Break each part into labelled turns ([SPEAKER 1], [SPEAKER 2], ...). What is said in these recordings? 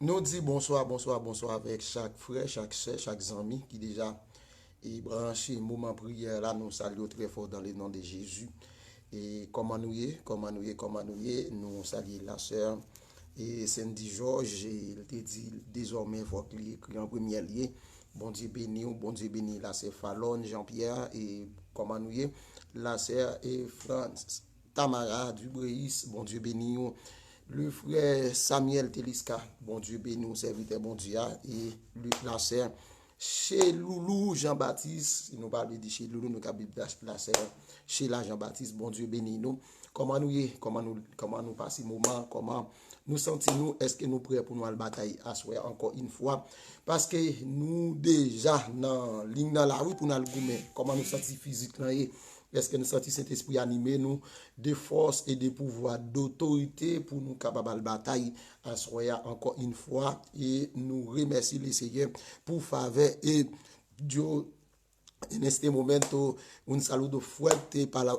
[SPEAKER 1] Nous dit bonsoir, bonsoir, bonsoir avec chaque frère, chaque soeur, chaque ami qui déjà est branché. Moment prière là, nous saluons très fort dans le nom de Jésus. Et comment nous y est, comment nous y est, comment nous y est, nous saluons la sœur et Cindy Georges. Il te dit désormais, il faut qu'il écrit en premier lieu. Bon Dieu béni, bon Dieu béni, la sœur Fallon, Jean-Pierre et comment nous y est, la sœur et France Tamara Dubreis, bon Dieu béni. Le frère Samuel Teliska, bon Dieu béni, serviteur bon Dieu, et la sœur chez Loulou Jean-Baptiste, il nous parle de chez Loulou, nous avons la sœur chez la Jean-Baptiste, bon Dieu béni nous. Comment nous y comment nous passons moment, comment nous sentons-nous, est-ce que nous prêts pour nous à la bataille à soi encore une fois, parce que nous déjà dans ligne dans la rue pour nous le goumer, comment nous sentons physiquement. Est-ce que nous sentons cet esprit animé nous de force et de pouvoir d'autorité pour nous capables de bataille à soi encore une fois et nous remercions le Seigneur pour faveur et Dieu en este momento un saludo fuerte para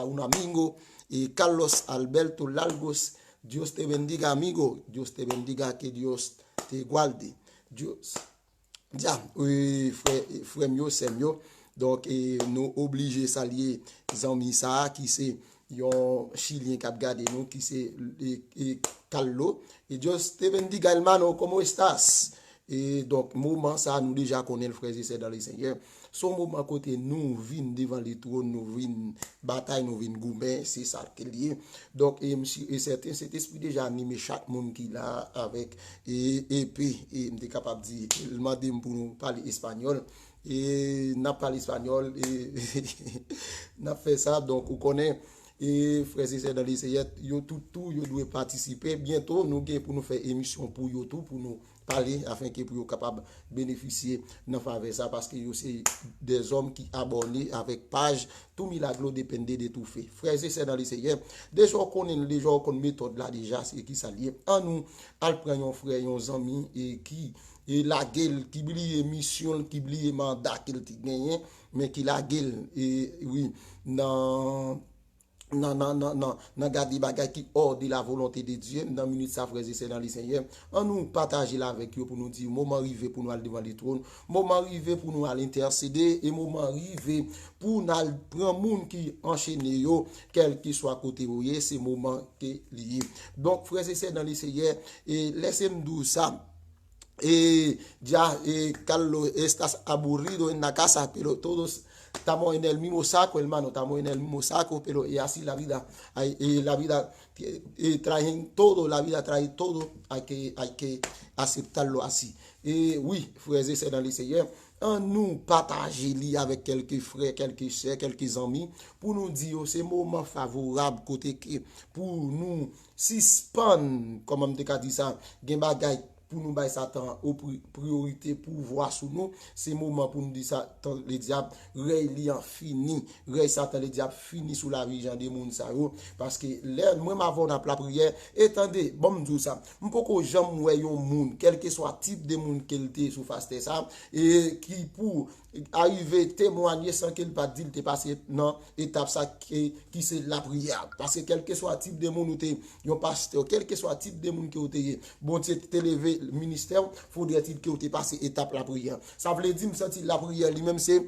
[SPEAKER 1] un amigo y Carlos Alberto Largos. Dios te bendiga amigo, Dios te bendiga, que Dios te guarde. Dios ya frère mieux c'est mieux. Donc, nous obligés à saluer Zami Sa, qui c'est un Chilien qui a gardé nous, qui c'est Carlo. Et Dios te bendiga, hermano, ¿cómo estás? Et donc, moment ça, nous déjà connaissons le frère et sœurs dans le Seigneur. Son moment côté nous vînes devant les trônes, nous vînes bataille, nous vînes gourmet, c'est ça qui est lié. Donc, et certain, cet esprit déjà animé chaque monde qui l'a avec épée, et m'était capable de dire, il m'a dit pour nous parler espagnol. Et n'a parlé espagnol et n'a fait ça, donc on connaît. Et frères et sœurs dans les Seigneur, yo tout yo doit participer bientôt nous pour nous faire émission pour yo tout pour nous parler afin que pour yo capable bénéficier dans faveur ça parce que yo c'est des hommes qui abonnés avec page tout milagro dépendait de tout fait. Frères et sœurs dans les Seigneur, déjà qu'on méthode là déjà c'est qui ça lié en nous al prendre un frère un ami et qui et la gueule qui brille mission qui brille mandat qu'il gagné mais qui la gueule et oui non, garder bagay qui hors de la volonté de Dieu, dans minute ça frères et sœurs dans le Seigneur, on nous partager là avec eux pour nous dire moment arrivé pour nous aller devant le trône, moment arrivé pour nous aller intercéder et moment arrivé pour nous prendre monde qui enchaîner yo, quel que soit côté où c'est moment qui lié. Donc frères et sœurs dans le Seigneur, et laissez-moi dire ça. Ya Carlos estás aburrido en la casa, pero todos estamos en el mismo saco, hermano, estamos en el mismo saco, pero y así la vida, la vida trae todo, la vida trae todo, hay que aceptarlo así. Et oui, frères et sœurs dans le Seigneur, en nous partager avec quelques frères, quelques sœurs, quelques amis, pour nous dire c'est moment favorable côté pour nous suspendre, comme on te dit ça, gen bagay pour nous bailler Satan aux priorité pour voir sur nous, c'est moment pour nous dire ça, le diable, il en fini, Satan, le diable fini sous la vision des monde ça parce que là, moi avant la prière, attendez, bon me dire ça, on peut que jamais voyer un monde, quel que soit type de monde qu'il était sous face ça et qui pour arriver témoigner sans qu'il pas dire t'es passé non étape ça qui c'est la prière parce que quel que soit type de monde ou t'es un pasteur quel que soit type de monde qui t'es bon t'es levé le ministère faudrait-il que t'es passé étape la prière ça veut dire me sentir la prière lui-même c'est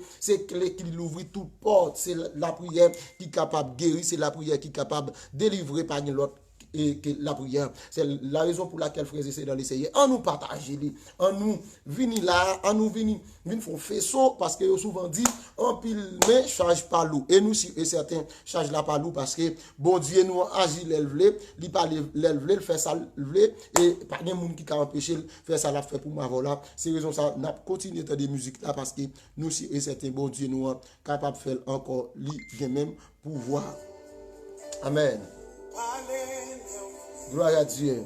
[SPEAKER 1] clé qui l'ouvre toute porte c'est la prière qui est capable de guérir c'est la prière qui est capable de délivrer par l'autre et que la prière, c'est la raison pour laquelle frères et sœurs dans l'essayer, en nous partager, en nous venir là, en nous venir faire faisceau, parce que souvent dit, en pile mais charge pas l'eau. Et nous, si et certains charge la pas l'eau, parce que bon Dieu nous agit l'élevé, il pas l'élevé, il fait ça l'élevé, et pas de monde qui a empêché de faire ça, l'a fait pour moi, voilà. C'est raison ça, n'a continué de des musiques là, parce que nous, si et certains bon Dieu nous capable de faire encore, lui, même pouvoir. Amen. Gloire à Dieu.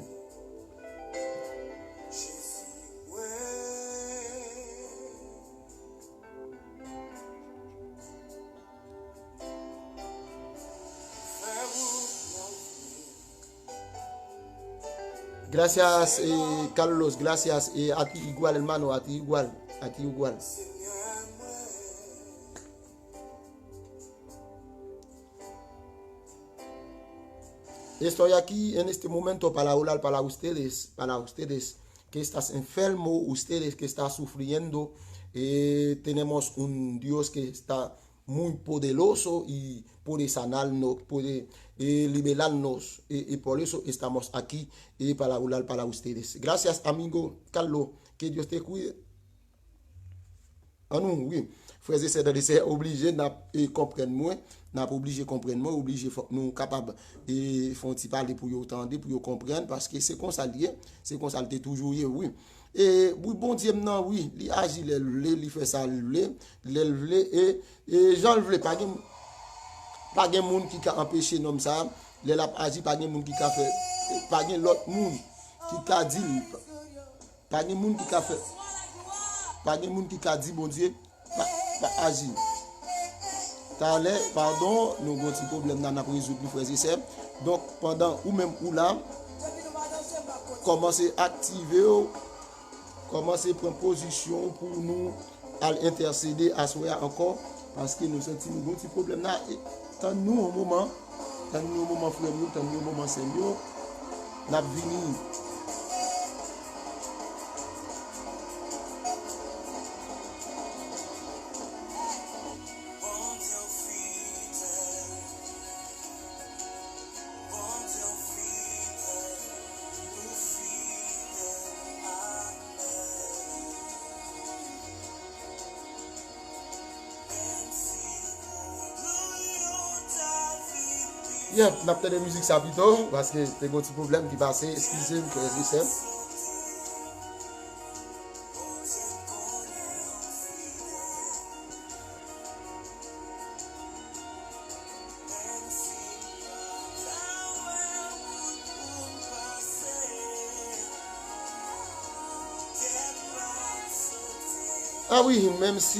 [SPEAKER 1] Gracias, Carlos. Gracias. A ti igual, hermano. A ti igual. A ti igual. Estoy aquí en este momento para hablar para ustedes que estás enfermo, ustedes que están sufriendo. Tenemos un Dios que está muy poderoso y puede sanarnos, puede liberarnos. Y por eso estamos aquí para hablar para ustedes. Gracias, amigo Carlos. Que Dios te cuide. Ah non, oui. Frères et sœurs, c'est obligé de comprendre moi, n'a pas obligé de comprendre moi, obligé nous capables et font parler pour entendre, pour comprendre parce que c'est comme ça lié, c'est comme ça toujours oui. Et oui bon Dieu non oui, il agit il fait ça et Jean le pas de monde qui a empêché nom ça, il a agi pas de monde qui a fait pas de l'autre monde qui a dit pas de monde qui a fait pas de monde qui a dit bon Dieu pas agir. Pardon, nous avons un petit problème dans notre réseau, frères et sœurs. Donc, pendant ou même ou là, commencez à activer, commencez à prendre position pour nous intercéder à soi encore, parce que nous sentons un petit problème là. Tant nous au moment, frère nous, tant nous au moment Seigneur, nous avons venu. Bien, on a peut-être de musique ça plutôt, parce que c'est un petit problème qui passait. Excusez-moi, frères et sœurs. Ah oui, même si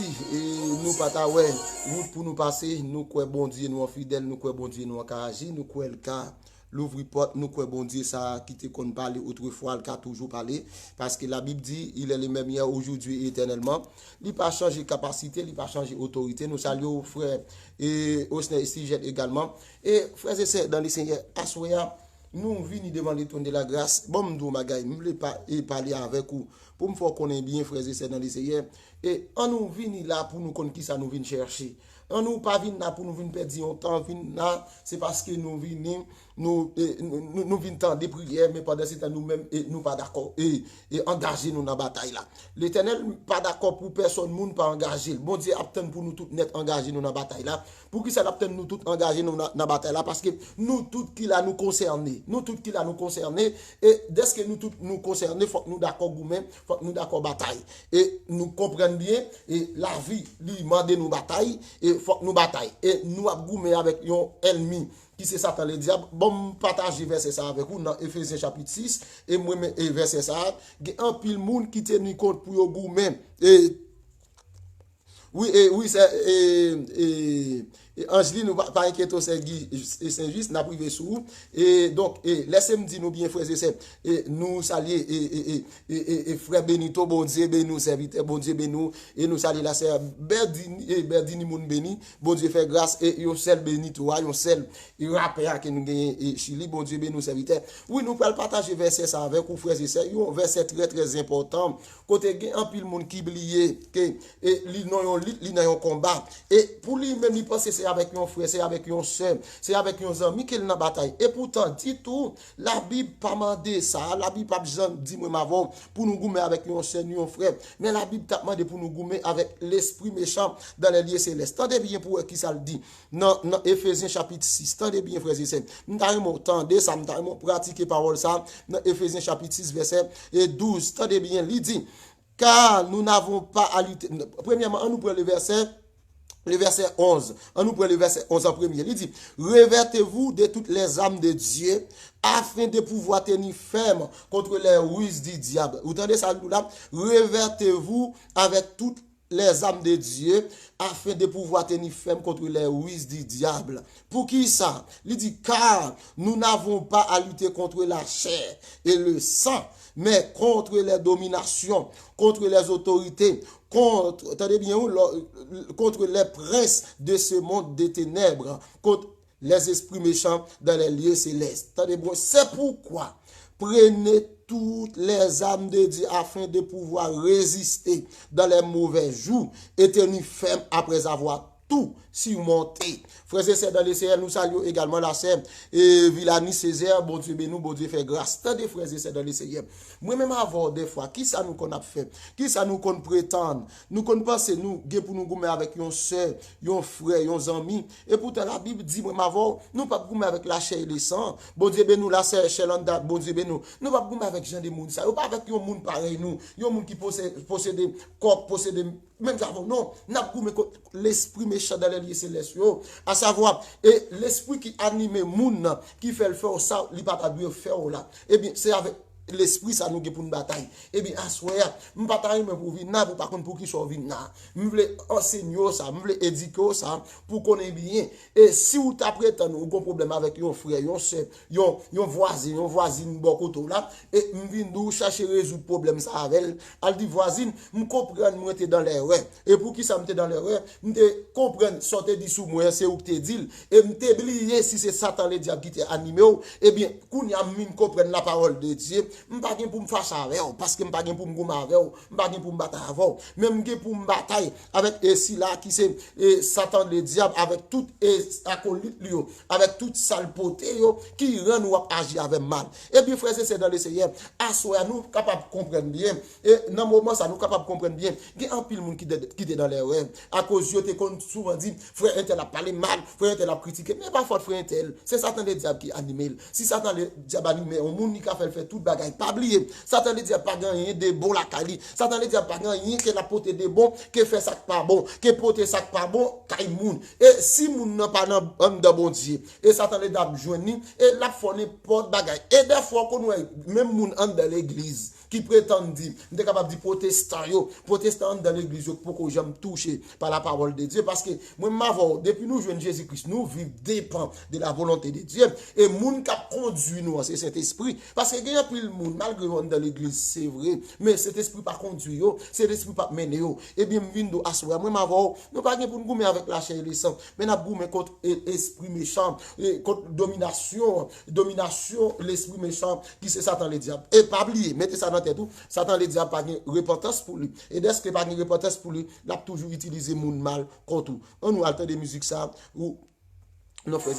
[SPEAKER 1] nous pas ta ouais, route pour nous passer, nous quoi bon Dieu, nous fidèles, nous quoi bon Dieu, nous agir, nous quoi le cas, l'ouvrir porte, nous quoi bon Dieu, ça qui te qu'on parler autrefois, le cas toujours parler, parce que la Bible dit, il est le même hier, aujourd'hui et éternellement. Il pas changer capacité, il pas changer autorité. Nous saluons frère et au sujet également. Et frères et sœurs dans les Seigneurs, assoya, nous venons devant le trône de la grâce. Bon, nous, magaï, je voulais pas parler avec vous pour me faire connaître bien, frères et sœurs dans les Seigneurs. Et on nous vient là pour nous connaître qui ça nous vient chercher. On nous pas venir là pour nous venir perdre du temps, là, c'est parce que nous venons nous venons temps des prières, mais pendant ce temps nous-mêmes nous pas d'accord et engager nous dans la bataille là. L'Éternel pas d'accord pour personne, monde pas engagé. Bon Dieu attend pour nous tous net engagés nous dans la bataille là. Pour qui ça attend nous tous engagés nous dans la bataille là, parce que nous tous qui là nous concernés, et dès que nous tous nous concernés, faut que nous d'accord gourmet, faut que nous d'accord bataille et nous comprenons bien et la vie lui demande nous bataille et faut que nous bataille et nous gourmet avec un ennemi qui c'est Satan le diable. Bon, partager verset ça avec vous dans Ephésiens chapitre 6 et moi et verset ça, il y a un pile monde qui tient compte pour yo gourmet et oui, c'est Angeline, nous pas inquiéter Saint-Just, n'a privé sous. Et donc, laissez-moi dire nous bien, frères et sœurs, et nous saluer, et frère Benito, bon Dieu, béni nous, serviteur, bon Dieu, béni nous, et nous saluer la sœur Berdini, moun béni, bon Dieu, fait grâce, et yon seul béni, toi, yon seul, il rappelle que nous gagnons, et Chili, bon Dieu, béni nous, serviteur. Oui, nous pouvons partager verset ça avec vous, frères et sœurs, yon verset très, très important, côté gen un pile monde qui oublié, que, li nan yon combat, et pour lui même, il pense c'est avec un frère, c'est avec un soeur, c'est avec un ami qu'il n'a bataille. Et pourtant, dit tout, la Bible pas mandé ça, la Bible pas besoin dit moi m'avons pour nous goumer avec un soeur, un frère, mais la Bible t'a demandé pour nous goumer avec l'esprit méchant dans les lieux célestes. Tendez bien pour qui ça le dit. Dans Ephésiens chapitre 6, tendez bien frères et sœurs. Nous t'avons tendez ça, nous t'avons pratiqué parole ça dans Ephésiens chapitre 6 verset 12. Tendez bien, il dit car nous n'avons pas à lutter. Premièrement, on nous prend le verset 11. On nous prend le verset 11 en premier. Il dit, revêtez-vous de toutes les âmes de Dieu afin de pouvoir tenir ferme contre les ruses du diable. Vous entendez ça là? Revêtez-vous avec toutes les âmes de Dieu afin de pouvoir tenir ferme contre les ruses du diable. Pour qui ça? Il dit, car nous n'avons pas à lutter contre la chair et le sang, mais contre les dominations, contre les autorités, contre, attendez bien, contre les princes de ce monde des ténèbres, contre les esprits méchants dans les lieux célestes. Attendez bien, c'est pourquoi prenez toutes les âmes de Dieu afin de pouvoir résister dans les mauvais jours et tenir ferme après avoir tout surmonté. Frères et sœurs dans les CR, nous saluons également la sœur et Villani Césaire, bon Dieu béni, bon Dieu fait grâce. Tant de frères et sœurs dans les CR. Moi-même avant des fois, qui ça nous qu'on a fait? Qui ça nous qu'on prétend? Nous qu'on pense nous, pour nous gommer avec yon sœur, yon frère, yon ami. Et pourtant la Bible dit, moi avant, nous pas gommer avec la chair et le sang. Bon Dieu béni, la sœur Chelanda, bon Dieu béni. Nous pas gommer avec gens de monde ça. Ou pas avec yon monde pareil nous. Yon monde qui possède corps, possède même avant, non, n'a l'esprit méchant dans les lieux célestes, à savoir, et l'esprit qui anime moun, qui fait le faire ça, il pas de faire là. Eh bien, c'est avec l'esprit ça nous pour une bataille. Eh bien, à soi, je bataille pour venir, pour par contre pour qui soit venir. Je veux enseigner ça, je veux éduquer ça, pour qu'on ait bien. Et si vous t'apprêtez, vous avez un problème avec un frère, un soeur, un voisine, beaucoup là, et je viens chercher résoudre le problème ça avec elle. Elle dit, voisine, je comprends, moi, t'es dans l'erreur. Et pour qui ça me dans l'erreur, je comprends, sortez du sous moi, c'est où que t'es dit, et je oublié si c'est Satan le diable qui t'a animé, eh bien, qu'on y a mis comprendre la parole de Dieu, m'pa gen pour me fâcher avec ou parce que m'pa gen pour me gommer avec ou, m'pa gen pour me battre avec ou, même gen pour me bataille avec si là qui c'est Satan le diable avec tout acolyte lui avec toute saleté yo qui rend nous agir avec mal. Et bien frères et sœurs dans le Seigneur, assoya nous capable comprendre bien et dans moment ça nous capable comprendre bien. Gen un pile monde qui était dans les rêves à cause yo te souvent dit frère intel a parlé mal, frère intel a critiqué, mais pas faute frère intel, c'est Satan le diable qui anime. Si Satan le diable anime, on monde qui a fait tout bagaille, pas oublier. Satan le diable pas gagner de bon la cali. Satan le diable pas gagner que la porter de bon, que fait ça pas bon, que porter ça pas bon, kay moun. Et si moun n'a pas dans bon Dieu, et Satan le diable joindre et la font n'importe bagaille. Et des fois qu'on même moun en dans l'église qui prétendent dire, on est capable de dire protestant dans l'église pour que j'aime toucher par la parole de Dieu parce que moi m'avons depuis nous jouons Jésus-Christ, nous vivons dépend de la volonté de Dieu et moun qui conduit nous c'est cet esprit parce que il y a plus le monde malgré on dans l'église c'est vrai mais cet esprit pas conduit yo, cet esprit pas mener yo et bien vindo assoir moi m'avons nous pas pour nous gommer avec la chair et le sang mais n'a gommer contre esprit méchant contre domination l'esprit méchant qui c'est Satan le diable et pas oublier mettez ça dans tête tout Satan le diable pas de repentance pour lui et dès que pas de repentance pour lui l'a toujours utilisé moun mal contre tout on nous alterne de musique ça ou non frères.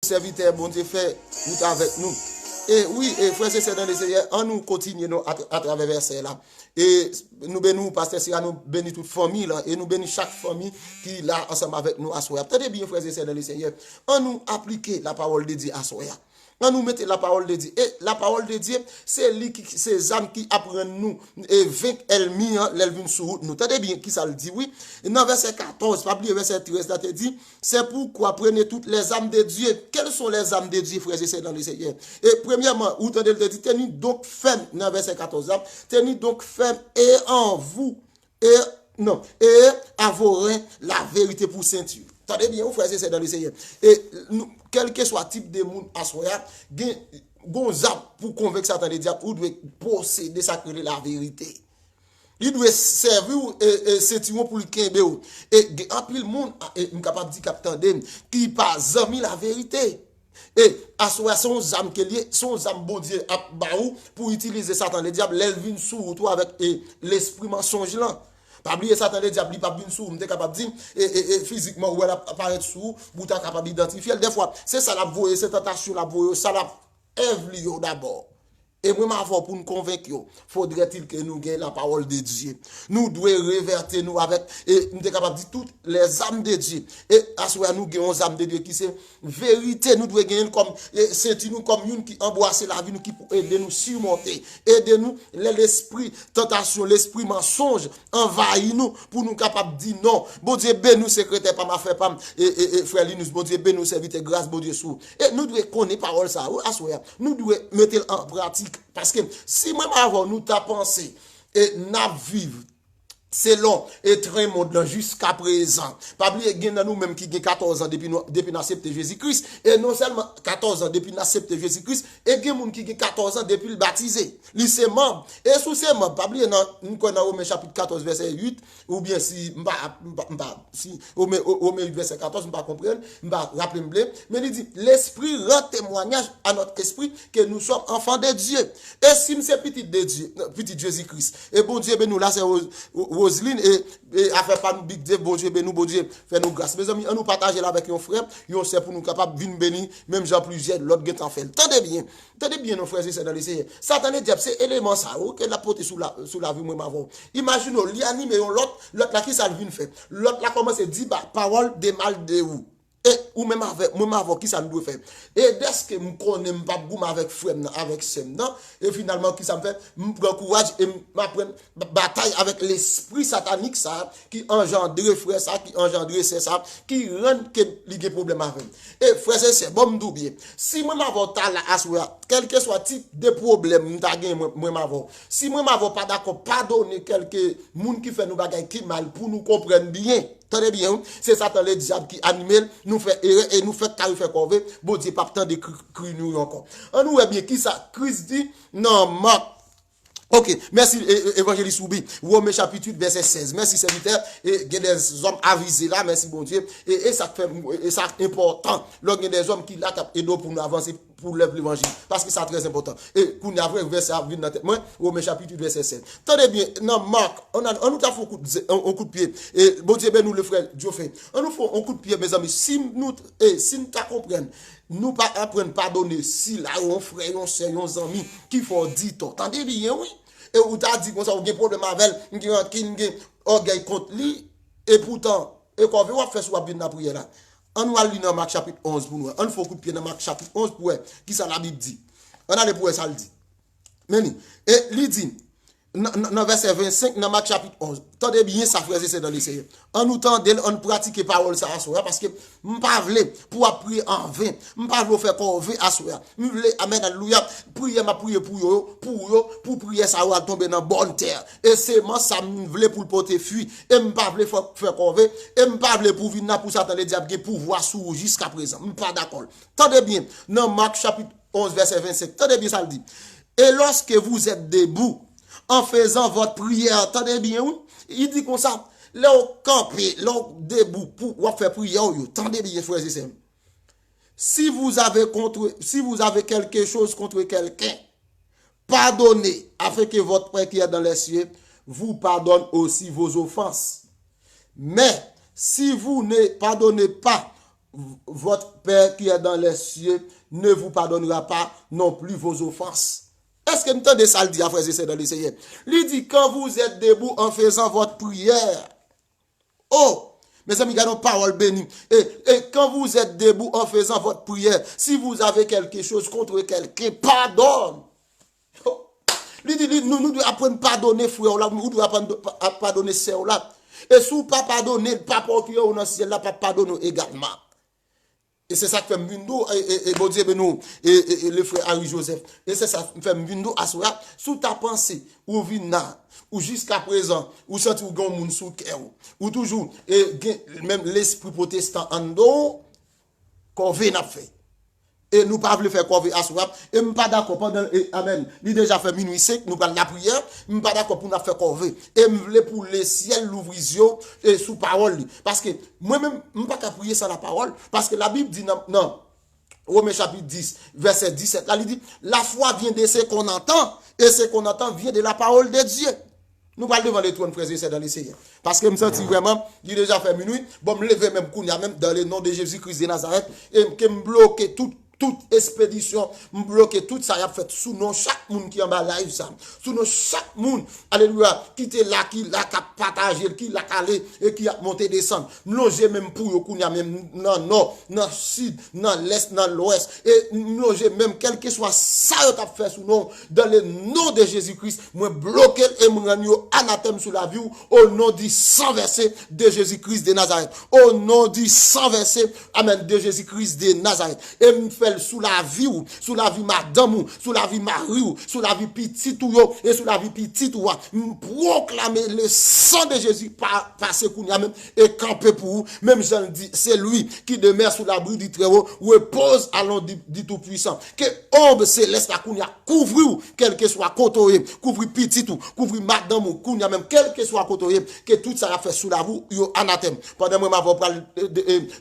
[SPEAKER 1] Serviteur, bon Dieu fait, nous avec nous. Et oui, et frères et sœurs dans les Seigneur, on nous continue à travers verset là. Et nous bénissons, pasteur Sira, nous bénissons toute famille là, et nous bénissons chaque famille qui est là ensemble avec nous à soi. Tenez bien, frères et sœurs dans les Seigneur, on nous appliquer la parole de Dieu à soi. On nous mette la parole de Dieu. Et la parole de Dieu, c'est lui qui, ces âmes qui apprennent nous et vaincre l'ennemi, l'elvin sur route. Nous tenez bien qui ça le dit, oui. Et dans verset 14, pas oublier verset 13, là, te dit, c'est pourquoi prenez toutes les âmes de Dieu. Quelles sont les âmes de Dieu, frères et sœurs dans le Seigneur? Et premièrement, où t'entendez le dit, tenez donc ferme, dans verset 14, là, tenez donc ferme et en vous, et à vos reins la vérité pour ceinture. Attendez bien, frères et sœurs dans le Seigneur. Et quel que soit type de monde à soi, gonzab pour convaincre Satan de diable, ou doit posséder sacré la vérité. Il doit servir ceinture pour le kembe. Et en pile monde est capable de dire capitaine qui pas zami la vérité. Et à soi son âme que lié, son âme bon Dieu a baou pour utiliser Satan le diable, l'elvin sous toi avec l'esprit mensonge là. Pas oublier Satan le diable, il pas bien sous, m'était capable de dire et physiquement où elle apparaît sous, vous t'es capable d'identifier. Des fois, c'est ça la voie, cette tentation la voie, ça la Ève d'abord. Et moi, pour nous convaincre, faudrait-il que nous gagnions la parole de Dieu. Nous devons révertir nous avec, et nous sommes capables de dire toutes les âmes de Dieu. Et à ce moment nous gagnons les âmes de Dieu qui c'est vérité. Nous devons gagner comme, c'est nous comme une qui embrasse la vie, nous qui pour aider nous surmonter. Aider nous, l'esprit tentation, l'esprit mensonge, envahit nous pour nous capables de dire non. Bon Dieu, ben nous, secrétaire, pas ma frère, pas, et frère Linus, bon Dieu, ben nous, serviteur, grâce, bon Dieu, sous. Et nous devons connaître parole ça, à ce moment nous devons mettre en pratique. Parce que si même avant nous t'a pensé et n'a vivre selon et très monde jusqu'à présent. Pas oublier gen nous même qui gen 14 ans depuis l'accepter Jésus-Christ et non seulement 14 ans depuis l'accepter Jésus-Christ et gen moun qui gen 14 ans depuis le baptisé. Li c'est membre et sous ces membres pas oublier nous connait Romains chapitre 14 verset 8 ou bien si si Romains 8 verset 14 m'pas comprendre, m'pas rappeler mais il dit l'esprit rend témoignage à notre esprit que nous sommes enfants de Dieu. Et si c'est petit de Dieu, petit Jésus-Christ et bon Dieu ben nous là c'est Roseline et a fait pas nous big Dieu, bon Dieu, ben nous, bon Dieu, fait nous grâce. Mes amis, on nous partage là avec nos frères, on sait pour nous capables de venir bénir, même Jean plusieurs, l'autre qui en fait. Tendez bien nos frères et sœurs dans les Seigneur. Satan est diable, c'est élément ça, que la porte sous la vie, moi, m'avons. Imaginez, li anime l'autre là qui ça le vient faire. L'autre là commence à dire, parole de mal de vous. Et ou même avec qui ça nous doit faire. Et dès que je connais pas beaucoup avec frère avec sem et finalement qui ça me fait me prend courage et m'apprendre bataille avec l'esprit satanique ça qui engendre frère ça qui engendre c'est ça qui rend que il y a problème avec. Et frère c'est bon me bien. Si moi m'avons là assoir quel que soit type de problème m'ta gain moi m'avons. Si moi m'avons pas d'accord pardonner quelques monde qui fait nous bagaille qui mal pour nous comprendre bien. Tenez bien, c'est Satan le diable qui anime, nous fait erreur et nous fait carré fait corvée, bon Dieu pas tant de cru nous encore. On nous est bien qui ça Christ dit non Marc. OK, merci évangéliste Soubi. Romains chapitre 8 verset 16. Merci serviteur et il y a des hommes avisés là, merci bon Dieu et ça fait et ça important. Là il y a des hommes qui là cap aider pour nous avancer pour l'évangile parce que c'est très important. Et qu'on a vrai verset à venir dans tête moi Romains chapitre 8 verset 16. Tenez bien, non Marc, on nous a fait un coup de pied et bon Dieu ben nous le frère Dieu fait. On nous fait un coup de pied mes amis si nous t'a comprendre nous pas apprendre pardonner si là on frère on sœur on ami qui faut dire attendez bien oui et ou t'a dit comme ça on a un problème avec qui orgueil contre lui et pourtant et qu'on veut faire soit bien la prière là on va lire dans Marc chapitre 11 pour nous on faut coup de pied dans Marc chapitre 11 pour qui ça la Bible dit on a les pour ça le dit mais et lui dit dans verset 25 dans Marc chapitre 11 tendez bien ça frères et sœurs dans les Seigneur en nous tendez on pratique parole ça à soi parce que m'pas vle pour prier en vain m'pas vle faire corvée à soi m'vle amen alléluia prier m'a prier pour prier ça va tomber dans bonne terre et c'est moi ça m'vle pour porter fruit et m'pas vle faire corvée et m'pas vle pour venir pour Satan le diable qui pouvoir sur jusqu'à présent m'pas d'accord tendez bien dans Marc chapitre 11 verset 25 tendez bien ça le dit et lorsque vous êtes debout en faisant votre prière, attendez bien, oui? Il dit comme ça, là, campé, là, debout, pour faire prière, attendez bien, frères et sœurs. Si vous avez quelque chose contre quelqu'un, pardonnez, afin que votre Père qui est dans les cieux vous pardonne aussi vos offenses. Mais, si vous ne pardonnez pas, votre Père qui est dans les cieux ne vous pardonnera pas non plus vos offenses. Est-ce que nous entendez ça le dit à frères et sœurs dans le Seigneur? Il dit quand vous êtes debout en faisant votre prière. Oh, mes amis, gardons parole bénie. Et quand vous êtes debout en faisant votre prière, si vous avez quelque chose contre quelqu'un, pardonne. Oh. Il dit, nous devons apprendre à pardonner, frère, nous devons apprendre à pardonner, sœur. Et si vous ne pas pardonner, le papa qui est dans le ciel, pas pardonner également. Et c'est ça qui fait m'vindo et bon Dieu nous et le frère Henri Joseph et c'est ça qui fait m'vindo à soi sous ta pensée ou vina ou jusqu'à présent ou senti ou gon moun sou cœur ou toujours et même l'esprit protestant en dos qu'on vient fait et nous pas voulons faire corvée à soi et nous pas d'accord pendant amen il déjà fait minuit 5 nous parlons la prière nous pas d'accord pour nous faire corvée et nous voulons pour le ciel l'ouvrision et sous parole parce que moi même nous pas qu'à prier sans la parole parce que la Bible dit non Romains chapitre 10 verset 17 là il dit la foi vient de ce qu'on entend et ce qu'on entend vient de la parole de Dieu. Nous parlons devant les trônes frères et sœurs dans les Seigneur parce que me senti vraiment il déjà fait minuit bon me lever même dans le nom de Jésus-Christ de Nazareth et que me bloquer toute expédition, bloquer tout ça, y a fait sous nous chaque monde qui en bas live ça, sous nous chaque monde, alléluia, qui était là, qui l'a partagé, qui l'a calé et qui a monté descendre. Loger même pour eux, qu'on y a même dans le nord, dans le sud, dans l'est, dans l'ouest, et loger même quel que soit ça, y a fait sous nous, dans le nom de Jésus-Christ, moi bloquer et moi rendre anathème sur la vie, au nom du sang versé de Jésus-Christ de Nazareth, au nom du sang versé, amen, de Jésus-Christ de Nazareth, et me sous la vie ou, sous la vie madame ou, sous la vie mari ou, sous la vie petit ou yo, et sous la vie petit ou, proclamer le sang de Jésus passer kounya même, et camper pour vous, même j'en dis, c'est lui qui demeure sous l'abri du Très-Haut, repose à l'on du Tout-Puissant, que ombre céleste la kounya, couvre ou, quel que soit côté, couvre petit ou, couvre madame ou, kounya même, quel que soit côté, que tout ça a fait sous la vous, yo anathème. Pendant moi, m'avons parlé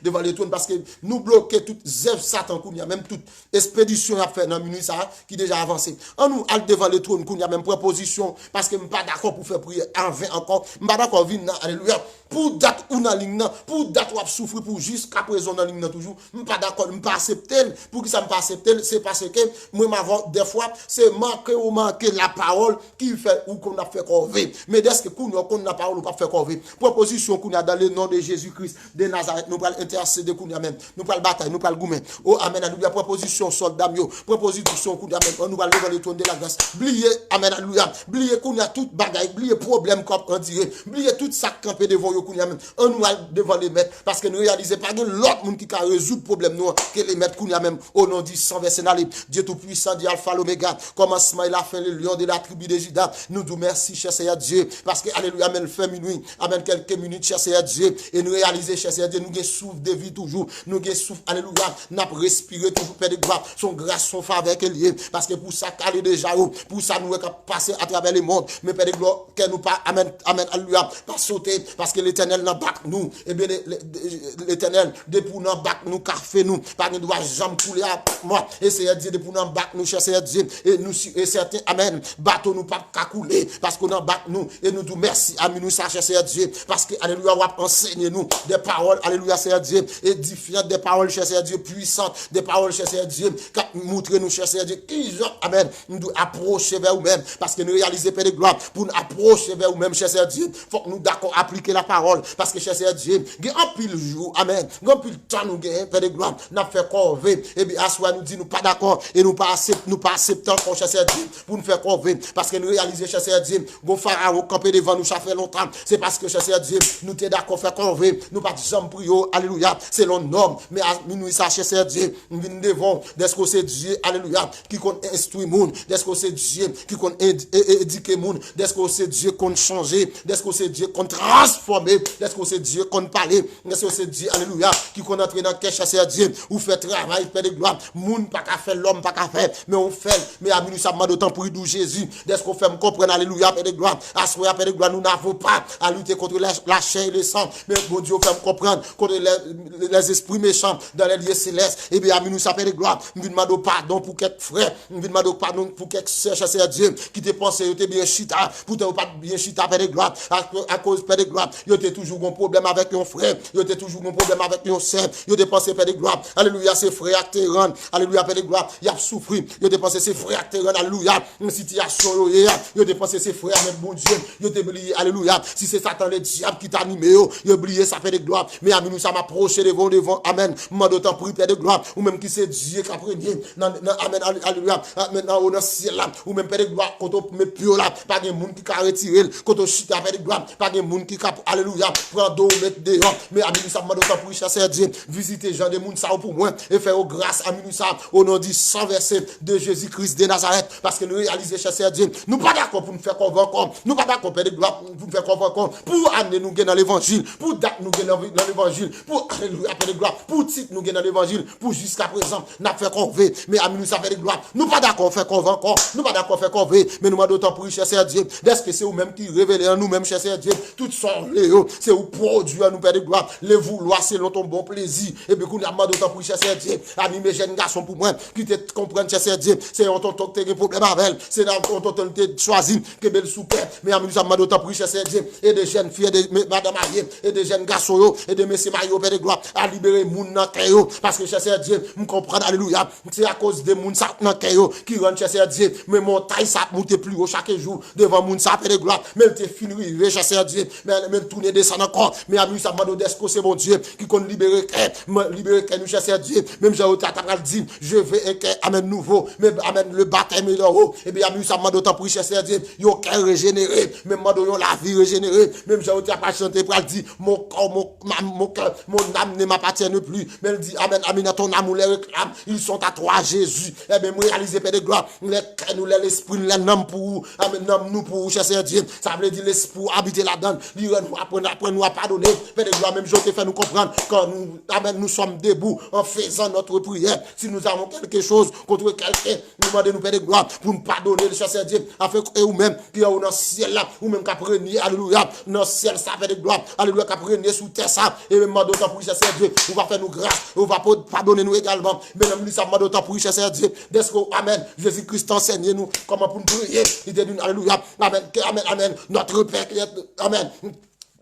[SPEAKER 1] devant les trônes, parce que nous bloquer toute zève Satan kounya même toute expédition à faire dans minuit ça, qui déjà avancé. En nous, al devant le trône, qu'on y a même proposition, parce que je ne suis pas d'accord pour faire prier en vain encore. Je ne suis pas d'accord pour venir, alléluia, pour date ou dans ligne, pour date ou souffrir, pour jusqu'à présent dans ligne toujours. Je ne suis pas d'accord, je ne pas accepter. Pour que ça ne pas accepter, c'est parce que moi, des fois, c'est manquer la parole qui fait ou qu'on a fait corvée. Mais dès que qu'on a la parole ou pas fait corvée. Proposition qu'on a dans le nom de Jésus-Christ de Nazareth, nous allons intercéder qu'on a même. Nous allons bataille, nous allons goumer. Oh, amen, alléluia. Proposition, soldat, proposition qu'on a même. Nous allons devant le trône de la grâce. Bliez, amen, alléluia. Bliez qu'on a tout bagaille, bliez problème comme on dirait. Bliez tout ça campé devant vous qu'on a même. On nous allons devant les maîtres. Parce que nous réalisons pas que l'autre monde qui a résoudre le problème nous, que les maîtres qu'on a même. Au nom du sang verset dans Dieu tout-puissant, Dieu Alpha, l'Oméga. Commencement, il a fait le lion de la tribu de Juda. Nous disons merci, cher Seigneur Dieu. Parce que, alléluia, amen, fait minuit. Amen, quelques minutes, cher Seigneur Dieu. Et nous réaliser, cher Seigneur Dieu, nous avons souffle de vie toujours. Nous avons souffle, alléluia. Nous avons respiré toujours, Père de gloire. Son grâce, son faveur qu'elle est. Parce que pour ça, qu'elle est déjà haut. Pour ça, nous avons passé à travers le monde. Mais Père de gloire, qu'elle nous pas, amen, amen, alléluia, pas sauter. Parce que l'éternel n'a pas nous. Et bien, l'éternel, depuis nous, bac nous, café nous. Pas nous doit jamais couler à moi. Et Seigneur Dieu, depuis nous, bac nous, cher Seigneur Dieu. Et nous, et certains, amen, bateau nous pas qu'à couler. Parce qu'on en bac nous. Et nous disons merci à nous, cher Seigneur Dieu. Parce que, alléluia, on va enseigner nous des paroles, alléluia, Seigneur Dieu, édifiantes, des paroles, cher Seigneur Dieu, puissantes, des paroles, cher Seigneur Dieu, qui montrent nous, cher Seigneur Dieu, qui, amen, nous devons approcher vers nous-mêmes. Parce que nous réalisons, Père de gloire, pour nous approcher vers nous-mêmes, cher Seigneur Dieu, faut que nous d'accord appliquer la parole. Parce que, cher Seigneur Dieu, il y a un pile jour, amen, il y a un pile temps, nous gagnons, Père de gloire, nous avons fait corvée. Et bien, à soi, nous dit, nous pas d'accord, et nous pas accepter encore, cher Seigneur Dieu, pour nous faire corvée. Parce que nous réalisons, cher Seigneur Dieu, bon pharaon campé devant nous, ça fait longtemps. C'est parce que, cher Seigneur Dieu, nous t'es d'accord faire corvée, nous pas jamais prier, alléluia, c'est l'homme, mais à minuit, ça, cher Seigneur Dieu, nous venons devant, d'est-ce que c'est Dieu, alléluia, qui compte instruire monde, d'est-ce que c'est Dieu, qui compte éduquer monde, d'est-ce que c'est Dieu qu'on changer, d'est-ce que c'est Dieu qu'on transformer, d'est-ce que c'est Dieu qu'on parler, d'est-ce que c'est Dieu, alléluia, qui qu'on entre dans le cœur, cher Seigneur Dieu, ou fait travail, Père de gloire, monde pas qu'à faire, l'homme pas qu'à faire, mais on fait, mais à minuit, ça m'a d'autant pour d'où Jésus, d'est-ce qu'on fait me comprendre, alléluia, Père de gloire, à ce moment, Père de gloire, nous n'avons pas à lutter contre la chair et le sang, mais bon Dieu, fait me comprendre contre les esprits méchants dans les lieux célestes, et bien, à minuit, ça fait de gloire, nous demandons pardon pour quelques frères, nous demandons pardon pour quelques sœurs, cher Seigneur Dieu, qui te pensé, tu bien chita, pourtant, pas bien chita, Père de gloire, à cause, Père de gloire, tu as toujours un problème avec ton frère, tu as toujours un problème avec ton sœur, tu as pensé, Père de gloire, alléluia, c'est frère qui te rend, alléluia, Père de gloire, il a souffert, tu as pensé, c'est frère qui te rend, alléluia, une situation, tu as pensé, c'est frère, même bon Dieu, tu as oublié, alléluia, si c'est Satan, le diable qui t'a animé, tu as oublié, ça fait de gloire, mais à nous, ça m'approche devant, amen, moi d'autant pour Père de gloire, ou même qui c'est Dieu qui a premier, amen, alléluia, maintenant, au ciel là, ou même Père de gloire, quand on met pio là, pas de monde qui a retiré, quand on chute à Père de gloire, pas de monde qui a, alléluia, prend d'eau, mettre dehors, mais à nous, ça m'a d'autant pour chasser Dieu, visiter Jean de monde ça pour moi, et faire grâce à nous, ça, au nom du sang versé de Jésus-Christ de Nazareth, parce que nous réalisons chasser Dieu, nous pas d'accord pour nous faire convaincre, nous pas d'accord, Père de gloire, pour nous faire convaincre, pour amener nous dans l'évangile, pour date nous dans l'évangile, pour, alléluia, Père de gloire, pour titre nous dans l'évangile, pour jusqu'à présent, n'a fait convaincre, mais à nous, ça fait de gloire, nous pas d'accord faire convaincre, nous pas d'accord faire convaincre, mais nous d'autant pour chasser Dieu, est-ce que c'est vous-même qui révélez en nous-mêmes chasser Dieu, toutes sortes Léo, c'est vous produire nous, Père de gloire, les vouloir selon ton bon plaisir, et puis qu'on a d'autant pour chasser Dieu, amis mes jeunes garçons pour moi, qui te comprennent chasser Dieu, c'est un tonton qui a un problème avec elle, c'est un tonton qui a choisi, que belle souper, mais amis nous avons d'autant pour chasser Dieu, et des jeunes filles, de madame mariée, et des jeunes garçons, et des messieurs mariés, Père de gloire, à libérer moun nan kayo, parce que chasser Dieu, me comprendre, alléluia, c'est à cause de moun sa nan kayo, qui rend chasser Dieu, mais mon taille ça monte plus haut chaque jour, devant moun sa, Père de gloire, mais elle te fini, chasser Dieu, mais elle tourner descendre encore, mais amis ça m'a donné c'est mon Dieu, qui compte libérer nous chasser Dieu, même j'ai autant dit, je vais un cœur, amen nouveau, mais amen le baptême de haut, et bien amis ça m'a donné pour chasser Dieu, yon cœur régénéré, même m'a donné la vie régénérée, même j'ai autant pas chanter pour dire, mon corps, mon cœur, mon âme ne m'appartient plus, mais elle dit, amen, amen, ton amour les réclame, ils sont à toi Jésus, et bien réaliser Père de gloire, les cœurs, nous l'esprit, les noms pour, amen, nous pour chasser Dieu, ça veut dire l'esprit habiter là-dedans, apprendre nous à pardonner, Père de gloire, même je te fais nous comprendre, quand nous, amen, nous sommes debout en faisant notre prière, si nous avons quelque chose contre quelqu'un, nous demandons nous Père de gloire, pour nous pardonner, le chasser Dieu, afin que vous-même, qui est dans le ciel là, ou même qu'à preniez, alléluia, dans le ciel ça, Père de gloire, alléluia, qu'à preniez sous terre ça, et même d'autant pour chasser Dieu, on va faire nous grâce, on va pardonner nous également, seulement. Mais nous sommes d'autant pour cher Dieu. Amen. Jésus-Christ enseigne nous comment pour nous prier. Il dit, alléluia. Amen. Amen. Amen. Notre Père qui est, amen.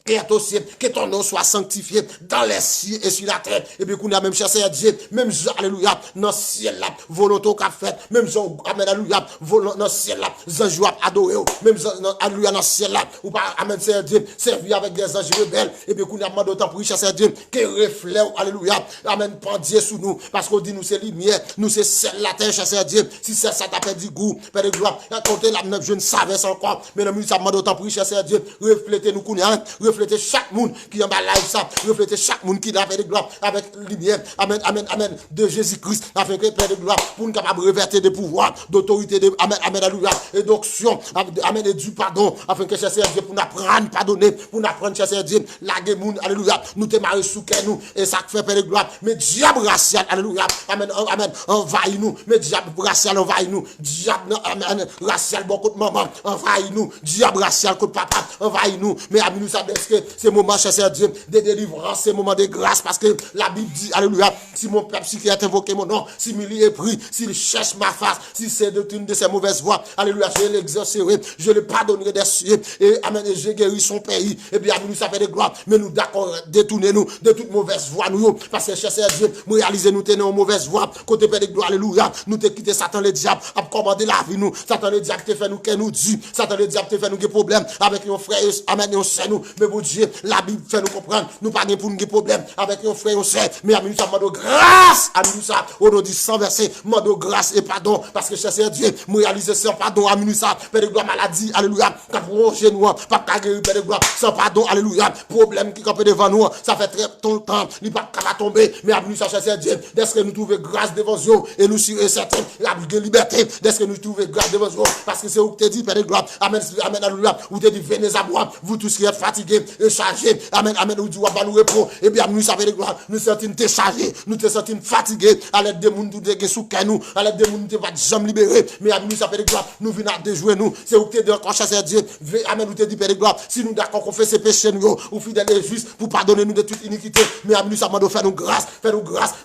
[SPEAKER 1] Et aussi, que ton nom soit sanctifié dans les cieux et sur la terre. Et puis, qu'on a même chassé à Dieu, même Jean, alléluia, dans le ciel là, volonté qu'a fait, même Jean, amen, alléluia, dans le ciel là, Jean joue adoré, même alléluia, dans le ciel là, ou pas, amen, c'est Dieu, servi avec des anges rebelles. Et puis, qu'on a demandé autant pour chasser à Dieu, que reflète, alléluia, amen, pendier sous nous, parce qu'on dit, nous c'est lumière, nous c'est celle la terre, chasser à Dieu. Si c'est ça, t'as perdu goût, père de gloire, comptez là, je ne savais ça encore, mais nous, ça demande autant pour chasser à Dieu, reflétez nous, qu'on a, refléter chaque monde qui est en bas live ça, refléter chaque monde qui a fait de gloire avec lumière, amen, amen, amen, de Jésus-Christ, afin que Père de gloire, pour nous capable de revertir des pouvoirs, d'autorité, amen, amen, alléluia, et d'onction, amen, et du pardon, afin que chercher Dieu pour nous apprendre, pardonner, pour nous apprendre chercher Dieu, la guémoun, alléluia, nous te marions sous nous, et ça fait Père de gloire, mais diable racial, alléluia, amen, amen, envahit nous, mais diable racial envahit nous, diable, amen, racial, beaucoup de maman, envahit nous, diable racial, que papa, envahit nous, mais à nous, ça que c'est moment, cher Dieu, de délivrance, c'est moment de grâce, parce que la Bible dit, alléluia, si mon peuple qui a invoqué mon nom, si il est pris, s'il cherche ma face, si c'est une de ses mauvaises voies, alléluia, je l'exaucerai, je le pardonnerai des cieux, et amen, et je guéris son pays, et bien, nous, ça fait de gloire, mais nous, d'accord, détournez-nous de toute mauvaise voie, nous, parce que, cher Dieu, nous réalisez, nous tenons en mauvaise voie, côté Père de gloire, alléluia, nous te quitté Satan le diable, à commander la vie, nous, Satan le diable te fait nous, qu'est nous dit, Satan le diable te fait nous, des problèmes, avec nos frères, amen, nos sœurs, nous, mais bon Dieu, la Bible fait nous comprendre, nous pas pour nous des problèmes avec nos frères et nos sœurs, mais à nous ça demande grâce, à nous ça, au nom du sang versé, demande grâce et pardon, parce que cher Dieu, nous réaliser sans pardon, à nous ça, Père de gloire, maladie, alléluia, quand vous rongez nous, pas guérir, Père de gloire, sans pardon, alléluia, problème qui campent devant nous, ça fait très longtemps, il pas capable tomber, mais à nous ça, cher Dieu, dès que nous trouvons grâce devant vous, et nous sommes certains, la liberté, dès que nous trouvons grâce devant vous, parce que c'est où que tu dis, Père de gloire, amen, amen, alléluia, où tu dis, venez à moi, vous tous qui êtes fatigués et chargés, amen, amen, ou du waba nous repos, et bien nous savons de gloire, nous sentons déchargés, nous te sentons fatigués, à l'aide des monde qui sous nous, à l'aide des monde qui va jamais libérer, mais nous savons de gloire, nous venons de jouer nous, c'est où que tu dis encore chasser Dieu, amen, nous te dit Père de gloire, si nous d'accord qu'on fait ces péchés nous, ou fidèles et justes, pour pardonner nous de toute iniquité, mais nous savons de faire nous grâce,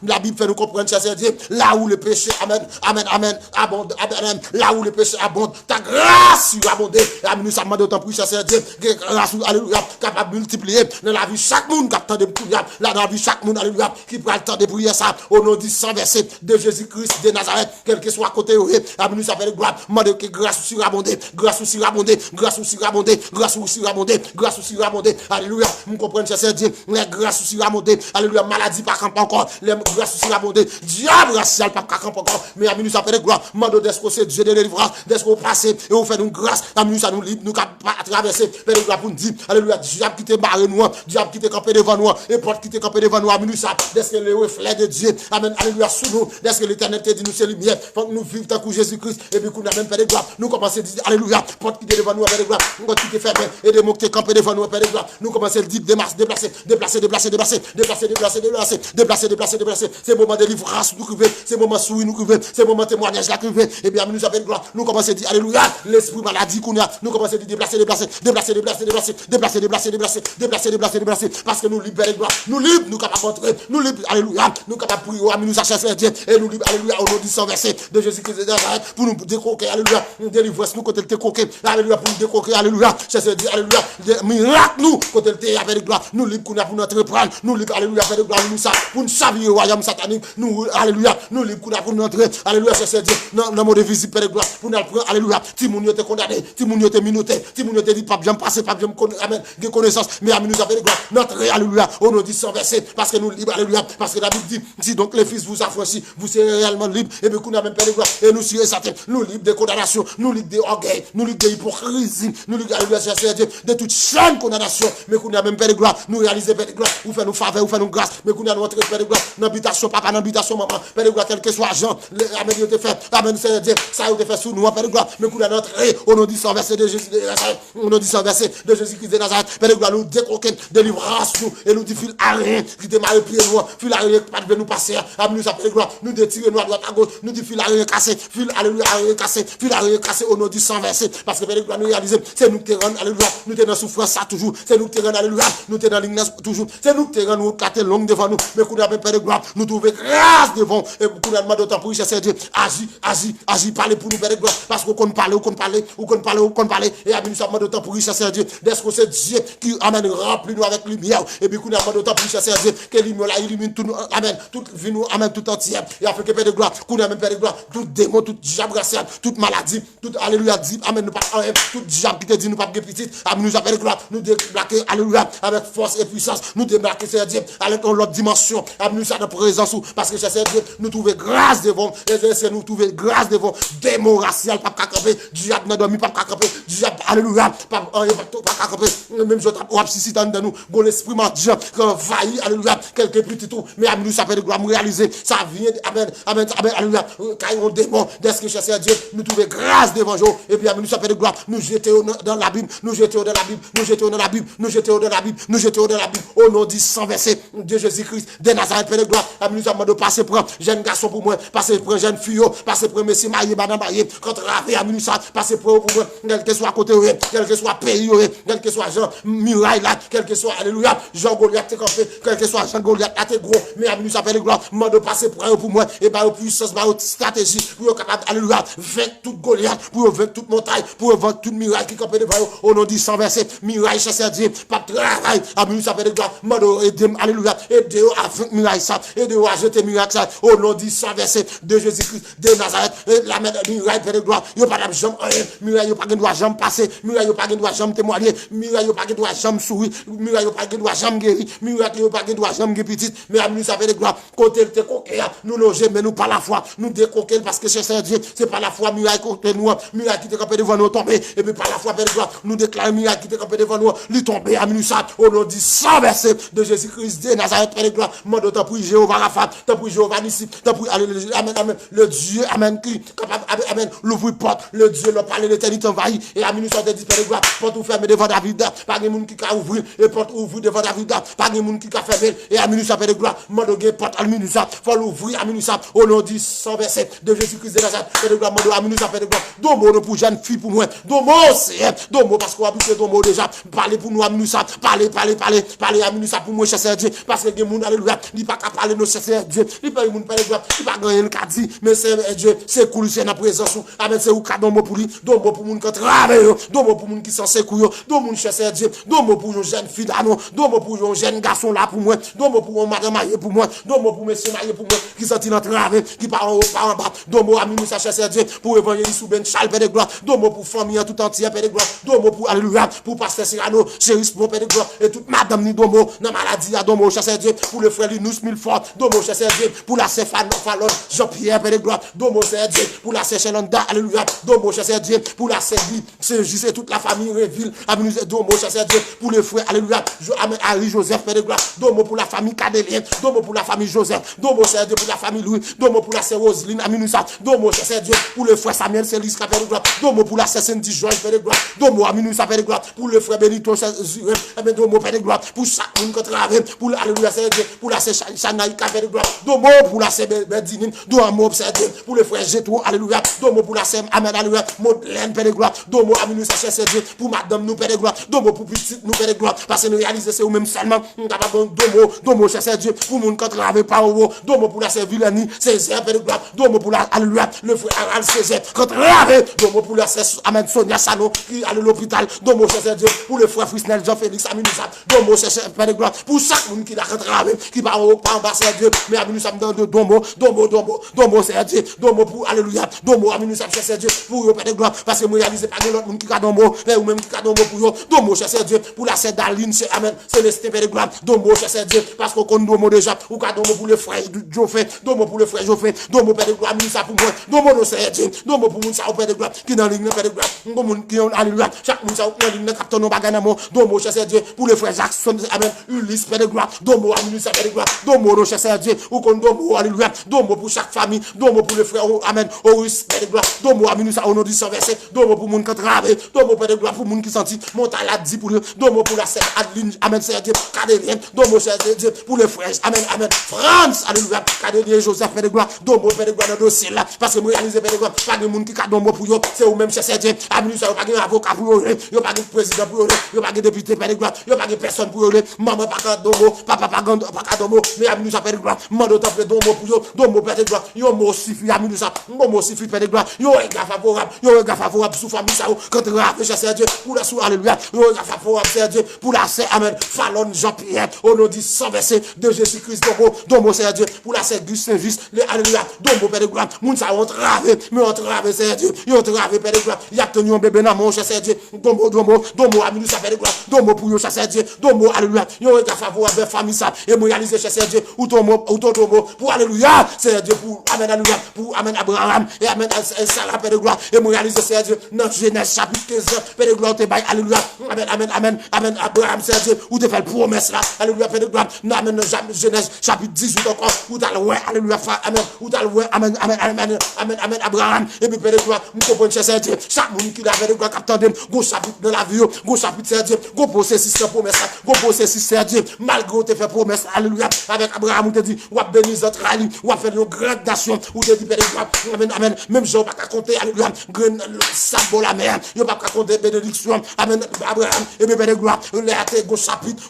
[SPEAKER 1] la Bible fait nous comprendre chasser Dieu, là où le péché, amen, amen, amen, abonde, amen, là où le péché abonde, ta grâce surabonde, et nous savons d'autant plus chasser Dieu, grâce, alléluia, capable de multiplier dans la vie chaque monde qui a le temps de prier, là dans la vie chaque monde, alléluia, qui prend le temps de prier ça, au nom du sang versé de Jésus-Christ de Nazareth, quel que soit côté où nous ça fait de gloire, demande que grâce surabonde, grâce surabonde, grâce surabonde, grâce surabonde, grâce surabonde, alléluia, vous comprenez, cher Dieu, les grâces surabonde, alléluia, maladie pas camp encore, les grâces surabonde, diable racial pas camp encore, mais à nous ça fait de gloire, demande d'est-ce que c'est Dieu de délivrance, d'est-ce qu'on passe, et on fait une grâce, à nous ça nous libre, nous pas traverser, fait de gloire pour nous dire, alléluia, diable qui te barre nous, diable qui te campé devant nous, et porte qui te campé devant nous, à nous ça, d'est-ce que le reflet de Dieu, amen, alléluia, sous nous, d'est-ce que l'éternel te dit nous c'est lumière, faut que nous vivons tant que Jésus-Christ, et puis qu'on a même fait de gloire, nous commençons à dire, alléluia, porte qui te devant nous, fait de gloire, nous qui te fermé, et des mots qui te campé devant nous, fait de gloire, nous commençons à dire, déplacer, c'est le moment de délivrance, nous criver, c'est le moment souris, nous criver, c'est le moment de témoignage, la criver, et bien nous avons de gloire, nous commençons à dire, alléluia, l'esprit maladie qu'on a, nous commençons à dire, déplacer, parce que nous libérons de gloire, nous libres, nous capables d'entrer, nous libres, alléluia, nous capables de prier, nous cherchons Dieu, et nous libres, alléluia, au nom du sang versé de Jésus-Christ de Nazareth, pour nous décroquer, alléluia, nous délivrer, nous côté le décroquer, alléluia, pour nous décroquer, alléluia, chercher Dieu, alléluia, miracle nous, côté le thé avec de gloire, nous libres, qu'on a pour notre prendre, nous libres, alléluia, avec de gloire, nous ça, pour nous servir le royaume satanique, nous, alléluia, nous libres, qu'on a pour nous entrer, alléluia, chercher Dieu, dans le mot de visite, de gloire, pour nous prendre, alléluia, Timoun te condamné, Timoun te minoté, Timoun te dit, pas bien passer, pas bien amen, de connaissance, mais à nous avons de gloire, notre alléluia, au nom du sang versé, parce que nous libres, alléluia, parce que la Bible dit, si donc les fils vous affranchissent, vous serez réellement libres, et bien qu'on a même pas de gloire, et nous serons certains, nous libres de condamnation, nous libres de orgueil, nous libres de hypocrisie, nous libres, alléluia, de toute chaîne de condamnation, mais qu'on a même pas de gloire, nous réaliser pas de gloire, vous faites nous faveur, vous faites nous grâce, mais qu'on a notre pas de gloire, l'habitation papa, l'habitation maman, pas de gloire, quel que soit Jean, amen, Dieu te fait, amen, Seigneur Dieu, ça vous te fait sous nous, pas de gloire, mais qu'on a notre au nom du sang versé de Jésus de Nazareth, au nom du sang versé de Jésus-Christ de Nazareth, Père de gloire, nous décoquons, délivrance, nous, et nous dit, fil à rien, qui démarre pied noir, fil à rien, pas de nous passer, amenez nous, Père de gloire, nous détirer nous à droite à gauche, nous dit, fil à rien cassé, fil, alléluia, à rien cassé, fil à rien cassé, au nom du sang versé, parce que Père de gloire, nous réalisons, c'est nous qui te rendons, alléluia, nous te dans souffrance, ça toujours, c'est nous qui te rendons, alléluia, nous te dans l'ignorance toujours, c'est nous qui te rendons, nous cater longue devant nous, mais qu'on a Père de gloire, nous trouver grâce devant, et qu'on a demandé autant pour chercher Dieu, agis, parlez pour nous, Père de gloire, parce qu'on parle, et à nous demandé autant pour chercher Dieu, d'est-ce que c'est Dieu qui amène rempli nous avec lumière, et puis qu'on a demandé autant pour chercher Dieu, que lumière là illumine tout nous, amène, toute vie nous, amène tout entière, et après que Père de gloire, qu'on a même Père de gloire, tout démon, tout diable, toute maladie, tout alléluia, dit, amène nous pas, tout diable qui te dit nous pas de petit, amène nous Père de gloire, nous déplaquer, alléluia, avec force et puissance, nous démarquer, c'est Dieu, avec l'autre dimension, amène nous ça de présence, parce que c'est Dieu, nous trouver grâce devant, et c'est nous trouver grâce devant, démon racial, pas camper, diable n'a dormi, pas camper, diable, alléluia, pas camper, même je tape, si si dans nous, bon l'esprit mendiant, qui envahit, alléluia, quelques petits trous, mais amène nous ça de gloire, réaliser, ça vient, amen, alléluia, quand on démon, dès que chercher Dieu, nous trouver grâce devant Dieu, et puis amène nous ça de gloire, nous jeter dans la Bible, nous jeter dans la Bible, nous jeter dans la Bible, nous jeter dans la Bible, nous jeter dans la Bible, au nom du sang versé de Jésus-Christ, de Nazareth, Père de gloire, amène nous ça de passer prendre jeune garçon pour moi, passer prendre jeune fille, passer prendre monsieur marié, madame marié, contre la amène nous ça, passer prendre pour moi, quel que soit côté, quel que soit pays, quel que soit Jean Muraille là, quel que soit, alléluia, Jean Goliath t'es campé, quel que soit Jean Goliath là t'es gros, mais amène nous ça, Père de gloire, de passer prendre pour moi, et par puissance, par stratégie, pour capable, alléluia, vaincre toute Goliath, pour vaincre toute montagne, pour vaincre toute muraille qui campé devant eux, au nom du sang versé, muraille chasseur Dieu, pas de travail, amène nous ça, Père de gloire, aider, alléluia, aider à vaincre muraille ça, aider à jeter muraille ça, au nom du sang versé de Jésus-Christ, de Nazareth, la muraille, Père de gloire, il n'y a pas de jambe, muraille, il n'y a pas de jambe passer, muraille, il n'y a pas de jambe témoigner, muraille, il n'y a pas de jambe sourire, muraille, il n'y a pas de jambe guérir, muraille, il n'y a pas de jambe guérir petite, mais amène nous ça, Père de gloire, côté te coquer, nous loger, mais nous pas la foi, nous décoquer parce que c'est Dieu, c'est pas la foi, muraille côté nous, muraille qui te campé devant nous tomber, et puis par la foi, Père de gloire, nous déclarons muraille qui te campé devant nous, lui tomber, amène nous ça, au nom du sang versé de Jésus-Christ de Nazareth, Père de gloire, mande tant pour Jéhovah Rapha, tant pour Jéhovah Nissi, tant pour amen, le Dieu, amen, qui capable, amen, l'ouvrir porte, le Dieu, le parler l'éternité envahi, et amène nous ça, de Père de gloire, porte ou fermer devant David, pas de monde qui a ouvrir, et porte ouvrir devant David, pas de monde qui a fermé, et amène nous ça, Père de gloire, mande porte, amène nous ça, faut l'ouvrir, amène nous ça, au nom du sang versé de Jésus-Christ de Nazareth, Père de gloire, mande amène nous ça, Père de gloire, domo pour jeune fille pour moi, domo c'est, domo parce qu'on a habité domo déjà, parler pour nous, amène nous ça, parler, amène nous ça pour moi, cher Dieu, parce que les gens, alléluia, il pas qu'à parler, nos cher Dieu, il pas les gens, Père de gloire, il pas gagner le cas dit, mais c'est Dieu, c'est cool, c'est la présence, amen, c'est où qu'à domo pour lui, domo pour moun qui travaille, domo pour moun qui s'en secouille, domo cher Dieu, domo pour une jeune fille là, domo pour un jeune garçon là pour moi, domo pour un madame marié pour moi, domo pour monsieur marié pour moi, qui sorti dans travail, qui part en haut, part en bas, domo amène nous ça, cher Dieu, pour évangéliste ou ben Charles, Père de gloire, domo pour famille tout entière, Père de gloire, domo pour alléluia, pour pasteur Cyrano, chéris pour Père de gloire, et toute madame ni domo, dans maladie, à domo, cher Dieu, pour le frère Linus Milfort, domo, cher Dieu, pour la sœur Fallon, Jean-Pierre, Père de gloire, domo, cher Dieu, pour la sœur Chelanda, alléluia, domo, cher Dieu, pour la sœur c'est juste toute la famille Réville, amène domo, cher Dieu, pour le frère, alléluia, amène Harry Joseph, Père de gloire, domo pour la famille Cadélien, domo pour la famille Joseph, domo, cher Dieu, pour la famille Louis, domo pour la sœur Roseline, amène ça, domo, cher Dieu, pour le frère Samuel Célis, Père de gloire, domo pour la sœur Cindy Georges, Père de gloire, domo, amène ça, Père de gloire, pour le frère Benito, amène domo, Père de gloire, pour chaque monde qui travaille, pour alléluia, Seigneur Dieu, pour la sœur Chanaïka, Père de gloire, domo pour la sœur Berdinine, domo, Seigneur Dieu, pour le frère Gétro, alléluia, domo pour la sœur Amen, alléluia, Madeleine, Père de gloire, domo, amène ça, Seigneur Dieu, pour madame nous, Père de gloire, domo pour petite nous, Père de gloire, parce que nous réalisons c'est nous-mêmes seulement, nous avons domo, Seigneur Dieu, pour monde qui travaille par haut, domo pour la sœur Villani, Césaire, Père de gloire, domo pour la, alléluia, le frère Aral Césaire, qui travaille, domo pour la sœur Amen, Sonia Sano, qui est à l'hôpital, domo, Seigneur Dieu, pour le frère Frisnel, Jean-Félix, amène ça, domo, Père de gloire, pour chaque monde qui a travaillé, qui va en bas, Seigneur Dieu, mais amène ça dans domo, Seigneur Dieu, domo pour, alléluia, domo, amène ça, Seigneur Dieu, pour Père de gloire, parce que moi réalise pas que l'autre monde qui a domo, mais ou même qui a domo pour domo, Seigneur Dieu, pour la sœur Daline, c'est Amen, Célestin, Père de gloire, domo, Seigneur Dieu, parce qu'on compte domo déjà, ou qu'a domo pour le frère Joffé, domo pour le frère Joffé, domo, Père de gloire, amène ça pour moi, domo, Seigneur Dieu, domo pour moun ça, Père de gloire, qui dans ligne, Père de gloire, moun qui ont, alléluia, chaque moun ça, dans ligne, capteur nos baganamo, domo, Seigneur Dieu, pour le frère Jackson, Amen, Ulysse, Père de gloire, domo, amène ça, Père de gloire, domo, Seigneur Dieu, ou qu'on domo, alléluia, domo pour chaque famille, domo pour le frère, Amen, Horus, Père de gloire, domo, amène ça, au nom du sang versé, domo pour moun qui travaille, domo, Père de gloire, pour moun qui sentit, monte à la 10% pour le, domo pour la sœur Adeline, amen, Seigneur Dieu, Cadélien, domo, Seigneur Dieu, pour les frères, amen, amen, France, alléluia, Cadélien, Joseph, Père de gloire, domo, Père de gloire, dans le dossier là, parce que moi réaliser, Père de gloire, pas de monde qui a domo pour eux, c'est vous-même, Seigneur Dieu, amen, ça, pas de avocat pour eux, yo pas de président pour eux, yo pas de député, Père de gloire, yo pas de personne pour eux, maman, pas de domo, papa, pas de domo, mais amen, ça, Père de gloire, mando, t'as fait domo pour eux, domo, Père de gloire, yo, mo suffit, amen, ça, mo suffit, Père de gloire, yo, regard favorable, sous famille, ça, quand tu as fait, Seigneur Dieu, pour la sous, alléluia, yo, regard favorable, Seigneur Dieu, pour la sœur, amen, Fallon, Jean-Pierre, au nom du sang versé de Jésus-Christ, domo, Seigneur Dieu, pour la sœur Gus Saint-Just, alléluia, domo, Père de gloire, moun ça, entravé, mais entravé, Seigneur Dieu, yo, entravé, Père de gloire, y a tenu un bébé dans mon Seigneur Dieu, domo, amen, ça, Père de gloire, domo, pour yo, Seigneur Dieu, domo, alléluia, yo, regard favorable, famille, ça, et moi, réaliser, Seigneur Dieu, ou ton domo, pour alléluia, Seigneur Dieu, pour, amen, alléluia, pour, amen, Abraham, et amen, Sarah, Père de gloire, et moi, réaliser, Seigneur Dieu, dans Genèse, chapitre 15, Père de gloire, te bail, alléluia, amen, Abraham, Seigneur Dieu, ou te fait promesse là, alléluia, Père de gloire, amen, Genèse, chapitre 18 encore, ou t'as le alléluia, amen, ou t'as le amen, Abraham, et puis Père de gloire, nous comprenons, Seigneur Dieu, chaque monde qui l'a, Père de gloire, qui attendait, go chapitre dans la vie, go chapitre, Seigneur Dieu, go processus, promesse, go processus, Seigneur Dieu, malgré te fait promesse, alléluia, avec Abraham, ou te dit, ou a béni notre rallye, ou a fait une grande nation, ou te dit, Père de gloire, amen, même Jean, pas qu'à compter, alléluia, sabot la mer, il pas qu'à compter bénédiction, amen, Abraham, et bien, Père de gloire, go chapitre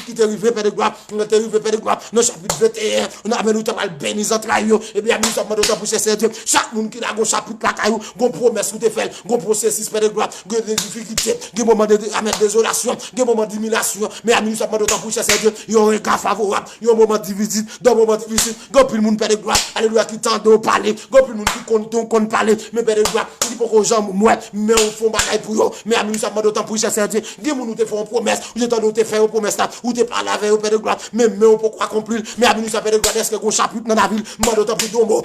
[SPEAKER 1] qui t'est arrivé, Père de gloire, t'est arrivé, Père de gloire, dans chapitre 21, on a nous t'as béni notre rallye, et bien, nous sommes dans pour chercher Dieu, chaque monde qui a go chapitre la caillou, go promesse, ou te fait, go processus, Père de gloire, go des difficultés, go moment de désolation, go moment d'humiliation, mais à nous sommes dans pour chercher Dieu, il y a un regard favorable, il y a un moment difficile, dans un moment difficile, go plus le monde, Père de gloire, alléluia, qui tente de parler, go plus le monde qui compte parler, mais Père de gloire, il faut qu'on jambe, moi, mais on fait un bagaille pour eux, mais à nous sommes d'autant pour chercher Dieu, dis nous te font une promesse, ou te faire une promesse là, ou te parler avec eux, Père de gloire, mais on peut pas accomplir, mais à nous sommes Père de gloire, est-ce que qu'on chapitre dans la ville, moi d'autant pour domo,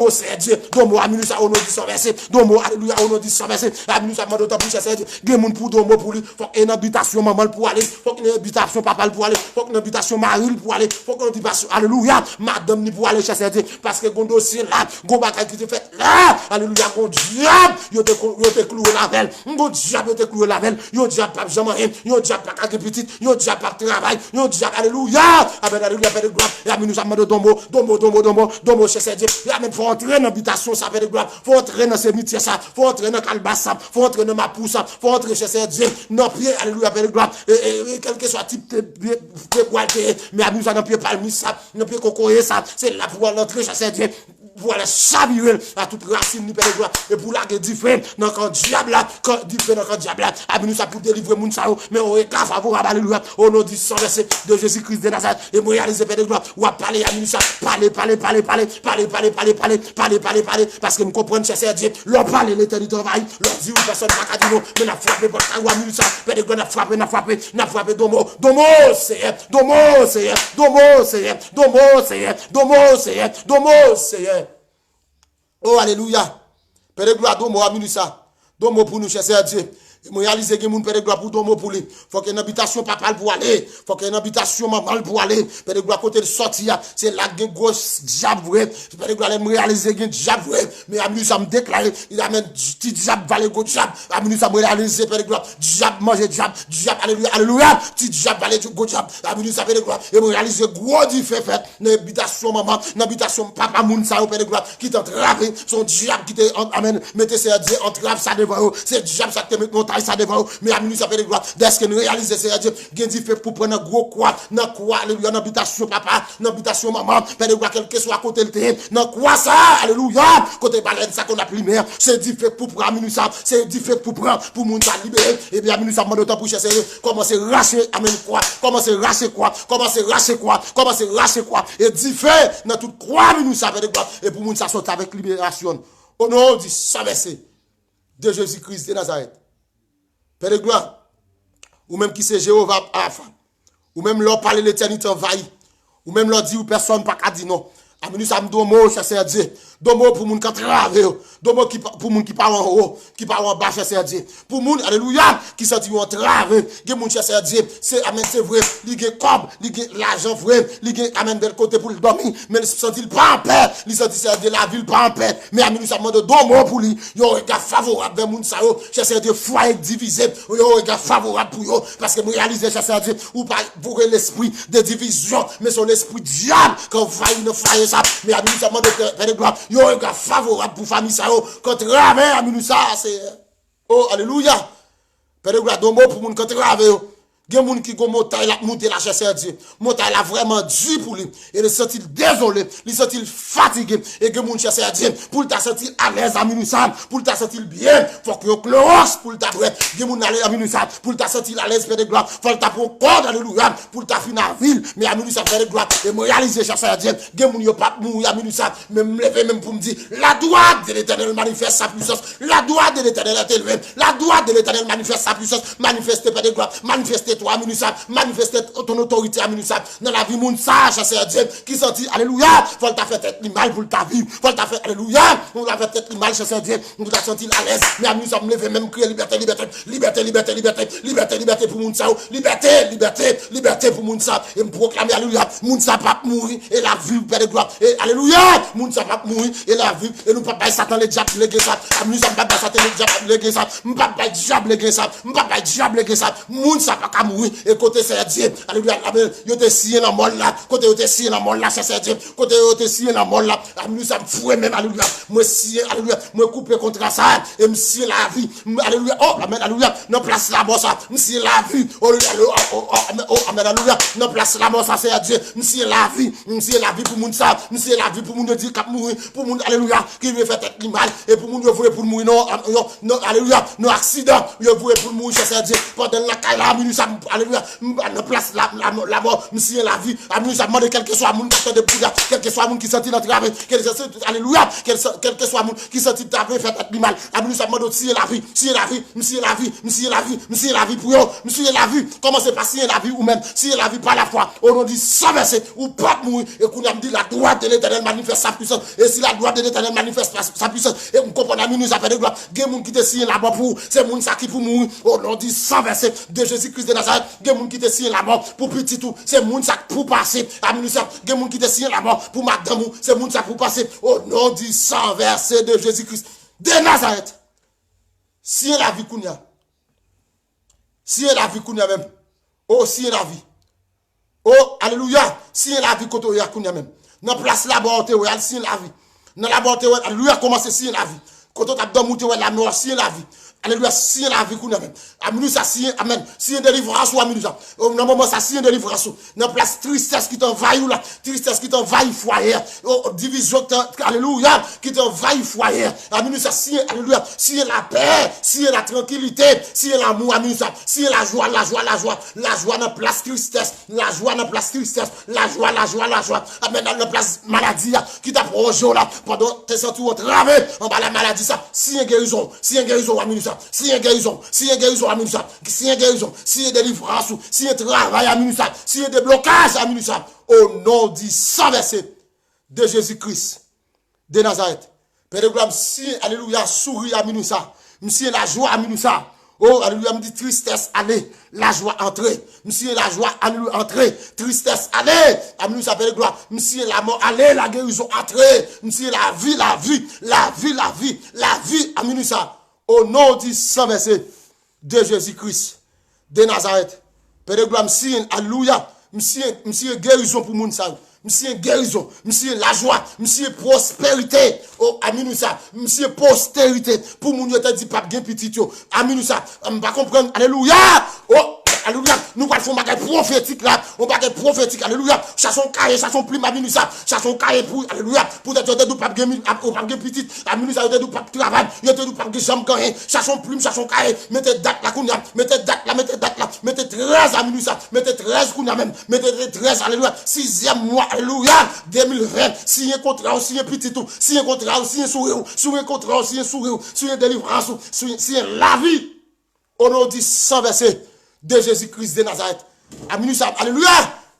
[SPEAKER 1] c'est Dieu, domo, à nous sommes au nom du sang versé, domo, alléluia, au nom du sang versé, à nous sommes d'autant pour chercher Dieu, dis moun pour domo pour lui, faut une habitation maman pour aller, faut une habitation papa pour aller, faut une habitation mari pour aller, faut une habitation, alléluia, madame ni pour aller chercher Dieu, parce que gon dossier là, gon bagaille qui te fait là, alléluia, gon diable, yo te cloué la veille, gon diable yo te cloué la veille, yo diable pas jamais rien, yo diable pas qu'à petit, yo diable pas travail, yo diable, alléluia, amen, alléluia, Père de gloire, et amen, nous avons de domo, chercher Dieu, et amen, faut entrer dans l'habitation, ça, Père de gloire, faut entrer dans ces métiers, ça, faut entrer dans Calbassa, faut entrer dans ma pousse, faut entrer chercher Dieu, non, pied, alléluia, Père de gloire, et quel que soit type de poil, mais amen, nous avons pied palmis, ça, non, pied cocoyer, ça, c'est là pour l'entrée, chercher Dieu, pour aller chavirer à toute racine du Père de gloire, et pour la différent, dans le diable là, différent dans le diable là, amen, nous ça pour délivrer moun sao, mais on est favorable, alléluia, au nom du sang versé de Jésus-Christ de Nazareth, et moi réaliser Père de gloire, ou à parler à nous ça, parler, parce que nous comprenons, cher Dieu, leur parler l'éternité travail, leur dit ou personne pas qu'à dire non, mais n'a frappé pour ta ou ça, Père de gloire, n'a frappé, domo, c'est. Oh, alléluia. Père de gloire, domo, aminu ça. Domo pour nous, cher Dieu. Moi réaliser que mon Père de gloire pour domo pour lui. Faut qu'il y ait une habitation papa pour aller. Faut qu'il y ait une habitation maman pour aller. Père de gloire côté de sortir, c'est là que gros diable vrai. Père de gloire me réaliser que diable vrai. Mais aminu ça me déclarer, il amène petit diable valer gros diable. Aminu ça me réaliser Père de gloire, diable manger diable, alléluia, petit diable valer gros diable. Aminu ça Père de gloire et me réaliser gros du fait dans habitation maman, dans habitation papa moun ça Père de gloire qui t'entrave son diable qui te amène mettez c'est Dieu entrave ça devant c'est diable ça te met ça devant mais à minute ça fait de gloire dès que nous réaliser c'est Dieu gain dit fait pour prendre gros quoi dans quoi alléluia dans habitation papa dans habitation maman fait de gloire quel que soit côté le terrain dans quoi ça alléluia côté baleine ça qu'on a primaire c'est dit fait pour prendre minute ça c'est dit fait pour prendre pour moun ça libérer et bien minute ça demande temps pour chercher comment c'est racher amen quoi comment c'est racher quoi et dit fait dans toute croix minute ça fait de gloire et pour moun ça sortir avec libération au nom du sang versé de Jésus-Christ de Nazareth. Père de gloire, ou même qui c'est Jéhovah Alpha, ou même leur parler l'éternité envahie, ou même leur dire personne pas qu'à dire non. Aminu ça me donne mot, cher Dieu. Domo pour moun qui travaille, domo pour moun qui part en haut, qui part en bas, chercher Dieu. Pour moun, alléluia, qui senti en travail, qui moun chercher Dieu. C'est amen, c'est vrai. Li gen cob, li gen l'argent vrai, li gen amen bel côté pour le dormir, mais il senti pas en paix. Il senti c'est de la ville pas en paix. Mais amen, ça demande domo pour lui. Yo regard favorable vers moun sa yo, chercher Dieu foyer divisé. Yo regard favorable pour yo parce que nous réaliser chercher Dieu ou pas pour l'esprit de division, mais son esprit diable quand faille ne faille ça. Mais amen, ça demande de gloire. Yo regard favorable pour famille ça yo. Quand travail amen ça c'est oh alléluia. Père de gloire domo pour moun quand travail yo. Gen moun qui go montagne la monter la chercher Dieu. Montagne la vraiment dur pour lui. Et il senti désolé, il senti fatigué et gen moun chercher Dieu pour ta sentir à l'aise à minusam, pour ta sentir bien, faut que close pour ta prêt. Gen moun aller à minusam pour ta sentir à l'aise Père de gloire, faut ta pour corps alléluia pour ta fin la ville, mais à minusam Père de gloire et me réaliser chercher Dieu. Gen moun yo pas mourir à minusam, mais me lever même pour me dire la droite de l'Éternel manifeste sa puissance, la droite de l'Éternel est élevée, la droite de l'Éternel manifeste sa puissance, manifeste Père de gloire, manifeste toi aminusab, manifester ton autorité aminusab dans la vie moun sa chasseur Dieu qui senti alléluia, faut ta faire tête mal pour ta vie, faut ta faire alléluia, on la fait tête mal chasseur Dieu, on t'a senti à l'aise, mais aminusab me lever même crier liberté liberté, liberté liberté liberté, liberté liberté pour moun sa, liberté liberté liberté pour moun sa et me proclamer alléluia, moun sa pas mourir et la vie Père de gloire et alléluia, moun sa pas mourir et la vie et nous pas bailler Satan le diable léguer ça, aminusab pas bailler Satan le diable léguer ça, pas bailler diable léguer ça, pas bailler diable léguer ça, moun sa pas mourir et côté c'est Dieu alléluia yo te sien dans mort là côté yo te sien dans mort là c'est Dieu côté yo te sien dans mort là nous ça me fouet même alléluia moi sien alléluia moi couper contre ça et me sien la vie alléluia oh amen alléluia non place la mort ça me sien la vie oh amen alléluia non place la mort ça c'est Dieu me sien la vie pour moun ça me sien la vie pour moun dire cap mourir pour moun alléluia qui veut faire tête mal et pour moun yo vouer pour mourir non alléluia non accident yo vouer pour mourir c'est Dieu pendant la caille là alléluia en place la mort monsieur la vie amis ça demande quel que soit moun qui de bouga quel que soit moun qui senti dans travail alléluia quel que soit moun qui senti travail fait mal amis ça demande aussi la vie monsieur la vie pour yo monsieur la vie comment c'est pas si la vie ou même si la vie par la foi au nom dit sans verser ou pas mourir et qu'on a dit la droite de l'Éternel manifeste sa puissance et si la droite de l'Éternel manifeste sa puissance et on comprend amis nous appelle de gloire gen moun qui te signé là-bas pour c'est moun ça qui pour mourir au nom dit sans verser de Jésus-Christ de Nazareth. Gen moun qui te signe la mort pour petit tout, c'est moun ça pour passer. Aminusa, gen moun qui te signe la mort pour madame, c'est moun ça pour passer. Au nom du sang versé de Jésus-Christ de Nazareth. Signe la vie kounya. Signe la vie kounya même. Oh, signe la vie. Oh, alléluia. Signe la vie koto ya kounya même. Dans place la bonté, ouais, signe la vie. Dans la bonté, ouais, alléluia, commence signe la vie. Koto t'a domouté, ouais, la mort, signe la vie. Alléluia, si la vie qu'on a même. Amen, ça si amen, si délivrance ou amen ça. Au moment ça si délivrance. Dans place tristesse qui t'envahit là, tristesse qui t'envahit foyer. Division alléluia qui t'envahit foyer. Amen, ça si alléluia, si la paix, si la tranquillité, si l'amour amen ça, si la joie dans place tristesse, la joie dans place tristesse, la joie. Amen, dans place maladie qui t'a prolongé là pendant tes senti au travail en bas la maladie ça, si une guérison amen ça. Si un guérison, amin ça, si un guérison, si un délivrance, si un travail, amin ça, si un déblocage, amin ça, au nom du sang versé de Jésus-Christ de Nazareth. Père de gloire, si, alléluia, souris, amin ça, monsieur la joie, amin ça. Oh, alléluia, me dit tristesse, allez, la joie entrer. Monsieur la joie, alléluia, entrer. Tristesse, allez, amin ça, Père de gloire. Monsieur la mort, allez, la guérison, entrer. Monsieur la vie, amin ça. Au nom du sang versé de Jésus-Christ de Nazareth. Père de gloire, monsieur, alléluia, monsieur guérison pour moun sa. Monsieur guérison, monsieur la joie, monsieur prospérité. Oh, aminousa, monsieur postérité. Pour moun yo te dit pas gen petit yo. Aminousa, on va comprendre. Alléluia. Oh, alléluia. Nous pas faire bagage prophétique là. On bagage prophétique. Alléluia. Chassons cahier, chassons plume aminousa. Chassons cahier pour alléluia. Pour être de pas gen petit. Aminousa de pas travail. Yo te pas gen jambe gagner. Chassons plume, chassons cahier. Mettez date là kounya. Mettez date là. Mettez 13 aminousa. Mettez 13 kounya même. Mettez 13 alléluia. 6e mois. Alléluia, 2020, si un contrat, si un petit tout, si un contrat, si un sourire, si un contrat, si un sourire, si un délivrance, si un la vie, au nom du sang versé de Jésus-Christ de Nazareth. Alléluia,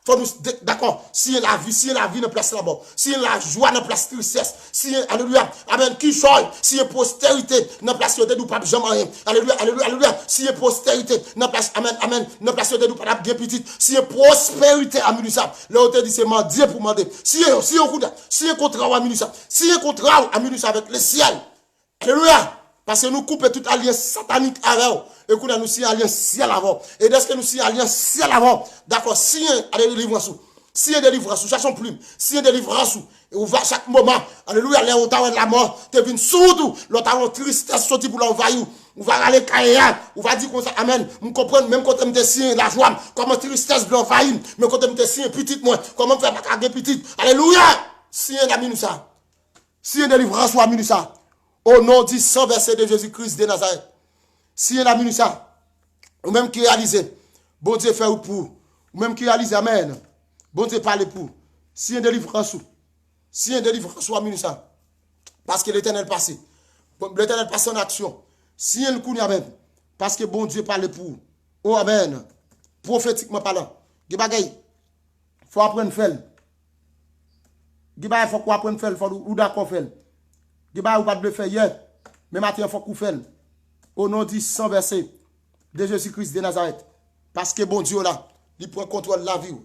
[SPEAKER 1] Faut nous, d'accord, si la vie dans place là-bas, si la joie dans place tristesse, si, alléluia, amen, qui choisit, si postérité dans place de nous pas jamais rien, alléluia, alléluia, alléluia, si postérité dans place, amen, amen, dans place de nous pas bien petite, si prospérité à Minusa, là on te dit c'est Dieu pour demander, si un contrat à Minusa, si un contrat à Minusa avec le ciel, alléluia, parce que nous coupons toute alliance satanique avec et qu'on a nous si alliance ciel avant. Et dès que nous si alliance ciel avant, d'accord, si un délivrance, si un délivrance, cherchons plume, si un délivrance, et on va chaque moment, alléluia, là on t'a la mort, t'es venu surtout, l'autre a tristesse sorti pour l'envahir, on va aller caïa, on va dire comme ça, amen, on comprend, même quand on me si la joie, comment tristesse de l'envahir, mais quand on me si petite moi, comment faire la cargue petite, alléluia, si un ami nous ça, si un délivrance ou ami nous ça, au nom du sang versé de Jésus-Christ de Nazareth. Si un ami ça, ou même qui réalise, bon Dieu fait pour, ou même qui réalise, amen, bon Dieu parle pour. Si un délivrance, si un délivrance ou ami ça, parce que l'éternel passé, l'éternel passe en action. Si un coup amen, parce que bon Dieu parle pour. Oh amen, prophétiquement parlant, il faut apprendre à faire. Il faut apprendre à faire, il faut d'accord faire. Il faut pas de faire hier, mais maintenant il faut qu'on fasse. Au nom du sang versé de Jésus-Christ de Nazareth. Parce que bon Dieu là, il prend contrôle de la vie.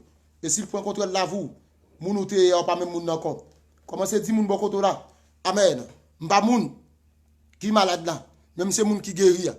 [SPEAKER 1] Et s'il prend contrôle de la vie, moun ou te pas même moun encore. Comment c'est dit moun bon côté là? Amen. M'pa moun qui malade là, même c'est moun qui guérit.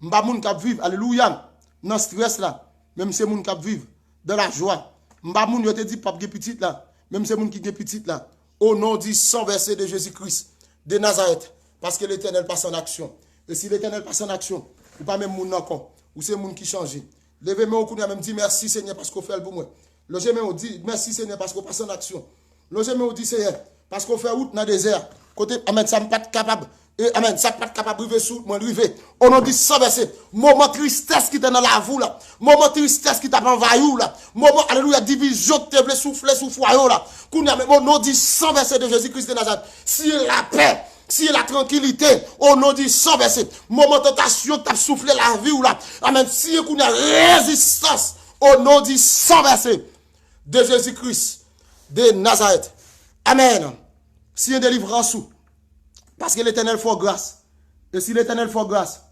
[SPEAKER 1] M'pa moun qui vivre, alléluia, dans stress là, même c'est moun qui vivre dans la joie. M'pa moun yo te dit pas petit là, même c'est moun qui petit là. Au nom du sang versé de Jésus-Christ de Nazareth. Parce que l'Éternel passe en action. Et si l'Éternel passe en action, ou pas même moun encore, ou c'est moun qui change. Levez-moi au coup, même dit merci Seigneur parce qu'on fait le pour moi. Logez-moi dit merci Seigneur parce qu'on passe en action. Logez-moi dit Seigneur parce qu'on fait route dans le désert. Côté, amen, ça n'est pas capable. Et amen, ça n'est pas capable de vivre sous moi, river. On a dit ça, verset. Moment tristesse qui est dans la vous là. Moment tristesse qui t'a envahi là. Moment, alléluia, division qui t'a soufflé sous foyer là. On a dit ça, verset de Jésus-Christ de Nazareth. Si la paix, si la tranquillité, on nous dit sans verset, moment tentation, t'as soufflé la vie ou là. Amen. Si on a résistance, on nous dit sans verset de Jésus-Christ de Nazareth. Amen. Si on délivrance, parce que l'Éternel fait grâce. Et si l'Éternel fait grâce,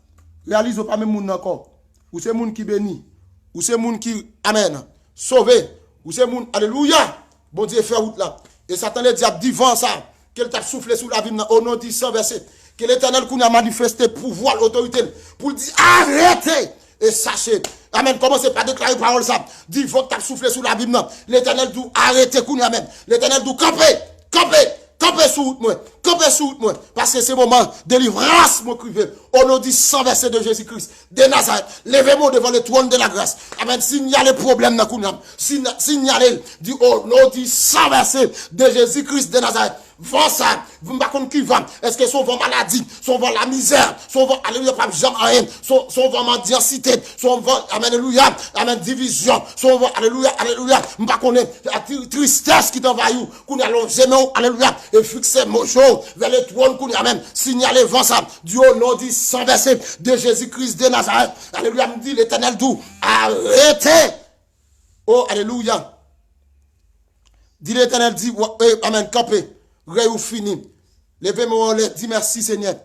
[SPEAKER 1] réalise pas même moun encore. Ou c'est moun qui bénit, ou c'est moun qui, amen, sauvé, ou c'est moun, alléluia, bon Dieu fait route là. Et Satan le diable divin ça. Qu'elle t'a soufflé sous la vie au nom du sang versé. Que l'Éternel qu'on a manifesté pouvoir, l'autorité, pour dire arrêtez et sachez. Amen. Commencez par déclarer parole ça. Dis faut que t'as soufflé sous la vie. L'Éternel dit arrêtez qu'on a même. L'Éternel dit campez sous moi. Campez sous moi. Parce que c'est moment de délivrance, mon crivé. Au nom du sang versé de Jésus-Christ, de Nazareth. Levez-moi devant le trône de la grâce. Amen. S'il y a les problèmes dans Kounam, s'il y a les, du au nom du sang versé de Jésus-Christ de Nazareth. Vent ça, vous ne savez pas qui va. Est-ce que son vent maladie, son vent la misère, son vent, alléluia, pas jamais rien, son vent mendiantité, son vent, amen, alléluia, amen, division, son vent, alléluia, alléluia, je ne sais pas la tristesse qui t'envahit, qu'on a longé, alléluia, et fixé mon jour vers le trône, qu'on a même signalé vent ça, du haut nom du sang versé de Jésus-Christ de Nazareth, alléluia, me dit l'Éternel doux, arrêtez, oh, alléluia, dit l'Éternel, dit, amen, campez. Rey ou fini. Levez-moi, dis merci Seigneur.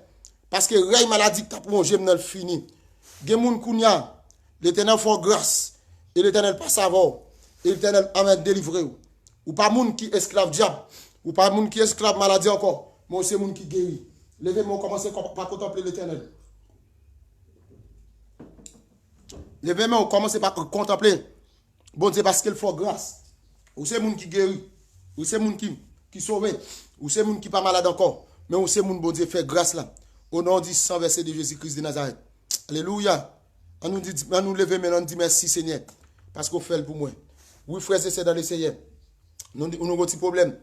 [SPEAKER 1] Parce que Rey maladie que tu as plongé, maintenant fini. Gen moun kounya, l'Éternel fait grâce. Et l'Éternel passe avant. Et l'Éternel amène délivrer. Ou pas moun qui esclave diable. Ou pas moun qui esclave maladie encore. Mais c'est moun qui guérit. Levez-moi, commencez par contempler l'Éternel. Levez-moi, commencez par contempler. Bon Dieu, parce qu'il fait grâce. Ou c'est moun qui guérit. Ou c'est moun qui sauve. Ou c'est moun qui pas malade encore. Mais ou c'est moun bon Dieu fait grâce là. Au nom du sang versé de Jésus-Christ de Nazareth. Alléluia. On nous lever maintenant, on dit merci Seigneur. Parce qu'on fait pour moi. Oui frères et sœurs dans le Seigneur. Nous avons un petit problème.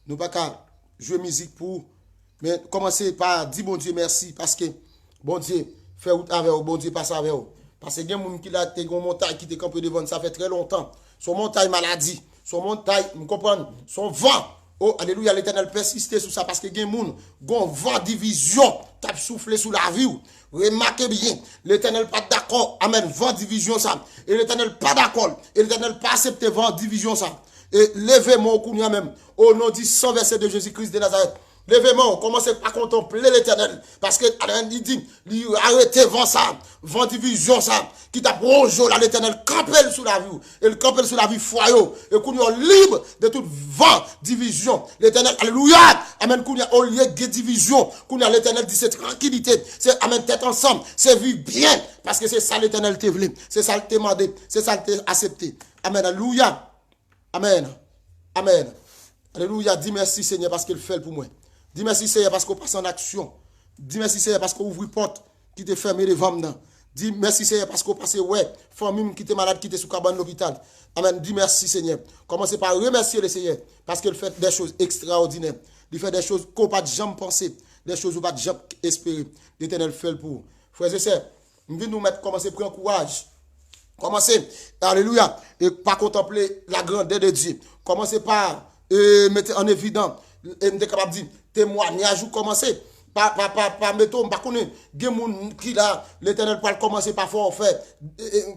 [SPEAKER 1] Nous pas qu'à jouer musique pour. Mais commencez par dire bon Dieu merci. Parce que bon Dieu fait route avec vous. Bon Dieu passe avec vous. Parce que il y a des gens qui ont une montagne qui te campé devant. Ça fait très longtemps. Son montagne maladie. Son montagne, vous comprenez? Son vent. Oh, alléluia, l'Éternel persiste sur ça parce que il y a des gens qui ont vent division qui a soufflé sous la vie. Remarquez bien, l'Éternel pas d'accord, amen, vent division ça. Et l'Éternel pas d'accord, et l'Éternel pas accepté vent division ça. Et levez-moi au Kounia même, au nom du sang versé de Jésus-Christ de Nazareth. Levez-moi, commencez à contempler l'Éternel. Parce que, il dit, arrêtez vent ça, vent division ça, qui t'a projo là, l'Éternel, campel sous la vie, et le campel sous la vie foyau, et qu'on est libre de toute vent division. L'Éternel, alléluia, amen, qu'on est au lieu de division, qu'on a l'Éternel dit, c'est tranquillité, c'est, amen, tête ensemble, c'est vivre bien, parce que c'est ça l'Éternel t'a voulu, c'est ça t'a demandé, c'est ça t'a accepté. Amen, alléluia, amen, amen, alléluia, dis merci Seigneur parce qu'il fait pour moi. Dis merci Seigneur parce qu'on passe en action. Dis merci Seigneur parce qu'on ouvre porte qui te ferme les ventes. Dis merci Seigneur parce qu'on passe ouais, famille qui était malade qui était sous cabane l'hôpital. Amen. Dis merci Seigneur. Commencez par remercier le Seigneur parce qu'il fait des choses extraordinaires. Il fait des choses qu'on pas jamais penser, des choses qu'on pas jamais espérer. L'Éternel fait pour vous. Frères et sœurs, nous venons nous mettre commencer à prendre courage. Commencez, alléluia, et pas contempler la grandeur de Dieu. Commencez par mettre en évidence et me capable de dire témoignage ou commencer pas mettre pas connaître gen moun qui là l'Éternel pour commencer par faire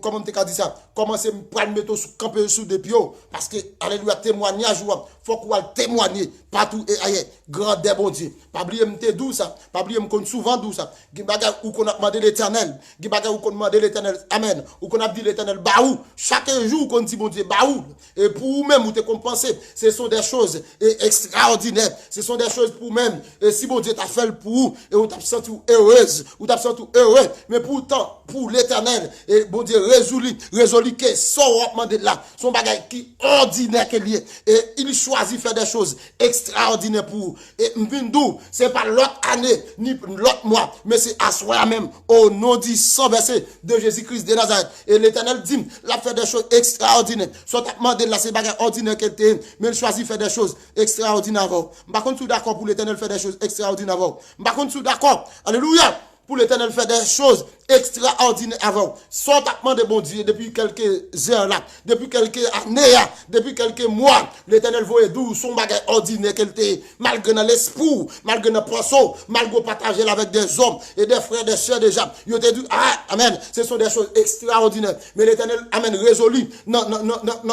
[SPEAKER 1] comment te dit ça commencer pour mettre sous camper sous des pieds parce que alléluia témoignage faut qu'on témoigner partout et ailleurs grandeur bon Dieu pas oublier me dou ça pas oublier me souvent dou ça gen bagay ou qu'on a demandé l'Éternel gen bagay ou qu'on demandé l'Éternel amen ou qu'on a dit l'Éternel baou chaque jour qu'on dit bon Dieu baou et pour même ou te compenser ce sont des choses extraordinaires ce sont des choses pour même et si bon Dieu t'a fait pour vous et vous t'as senti heureuse ou t'as senti heureux mais pourtant pour l'Éternel et bon Dieu résolu que son demandé là son bagage qui ordinaire que lié et il choisit faire des choses extraordinaires pour vous et m'vindou c'est pas l'autre année ni l'autre mois mais c'est à soi même au nom du sang versé de Jésus-Christ de Nazareth et l'Éternel dit la fait des choses extraordinaires soit demandé là c'est bagage ordinaire qu'elle était mais il choisit faire des choses extraordinaires avant par contre tout d'accord pour l'Éternel faire des choses extraordinaires avant par contre tout d'accord alléluia pour l'Éternel faire des choses extraordinaires avant. Son tapement de bon Dieu depuis quelques heures là, depuis quelques années là, depuis quelques mois, l'Éternel voit d'où son bagage ordinaire qu'elle était, malgré l'espoir, malgré le poisson, malgré partager avec des hommes et des frères, des sœurs déjà. Il te dit, ah, amen, ce sont des choses extraordinaires. Mais l'Éternel, amen, résolu, non,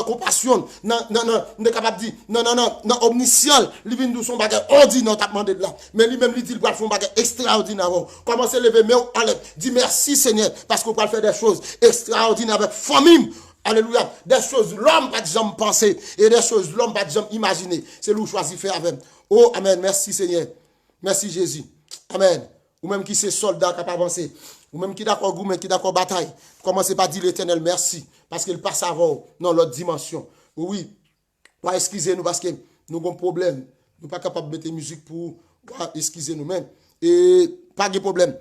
[SPEAKER 1] compassion, non, capable de dire, non, omniscient, il vient d'où son bagage ordinaire, tapement de là. Mais lui-même, il dit, il va faire un bagage extraordinaire avant. Commencez lever, mais enlève. Dis merci Seigneur, parce qu'on peut faire des choses extraordinaires avec famille. Alléluia. Des choses l'homme pas jamais penser et des choses l'homme pas jamais imaginer. C'est lui choisi faire avec. Oh, amen. Merci Seigneur. Merci Jésus. Amen. Ou même qui c'est soldat qui a pas avancé. Ou même qui d'accord gourmet, qui d'accord bataille. Commencez par dire l'Éternel merci. Parce qu'il passe avant dans l'autre dimension. Oui. Excusez-nous parce que nous avons un problème. Nous ne sommes pas capables de mettre musique pour excusez-nous même. Et pas de problème.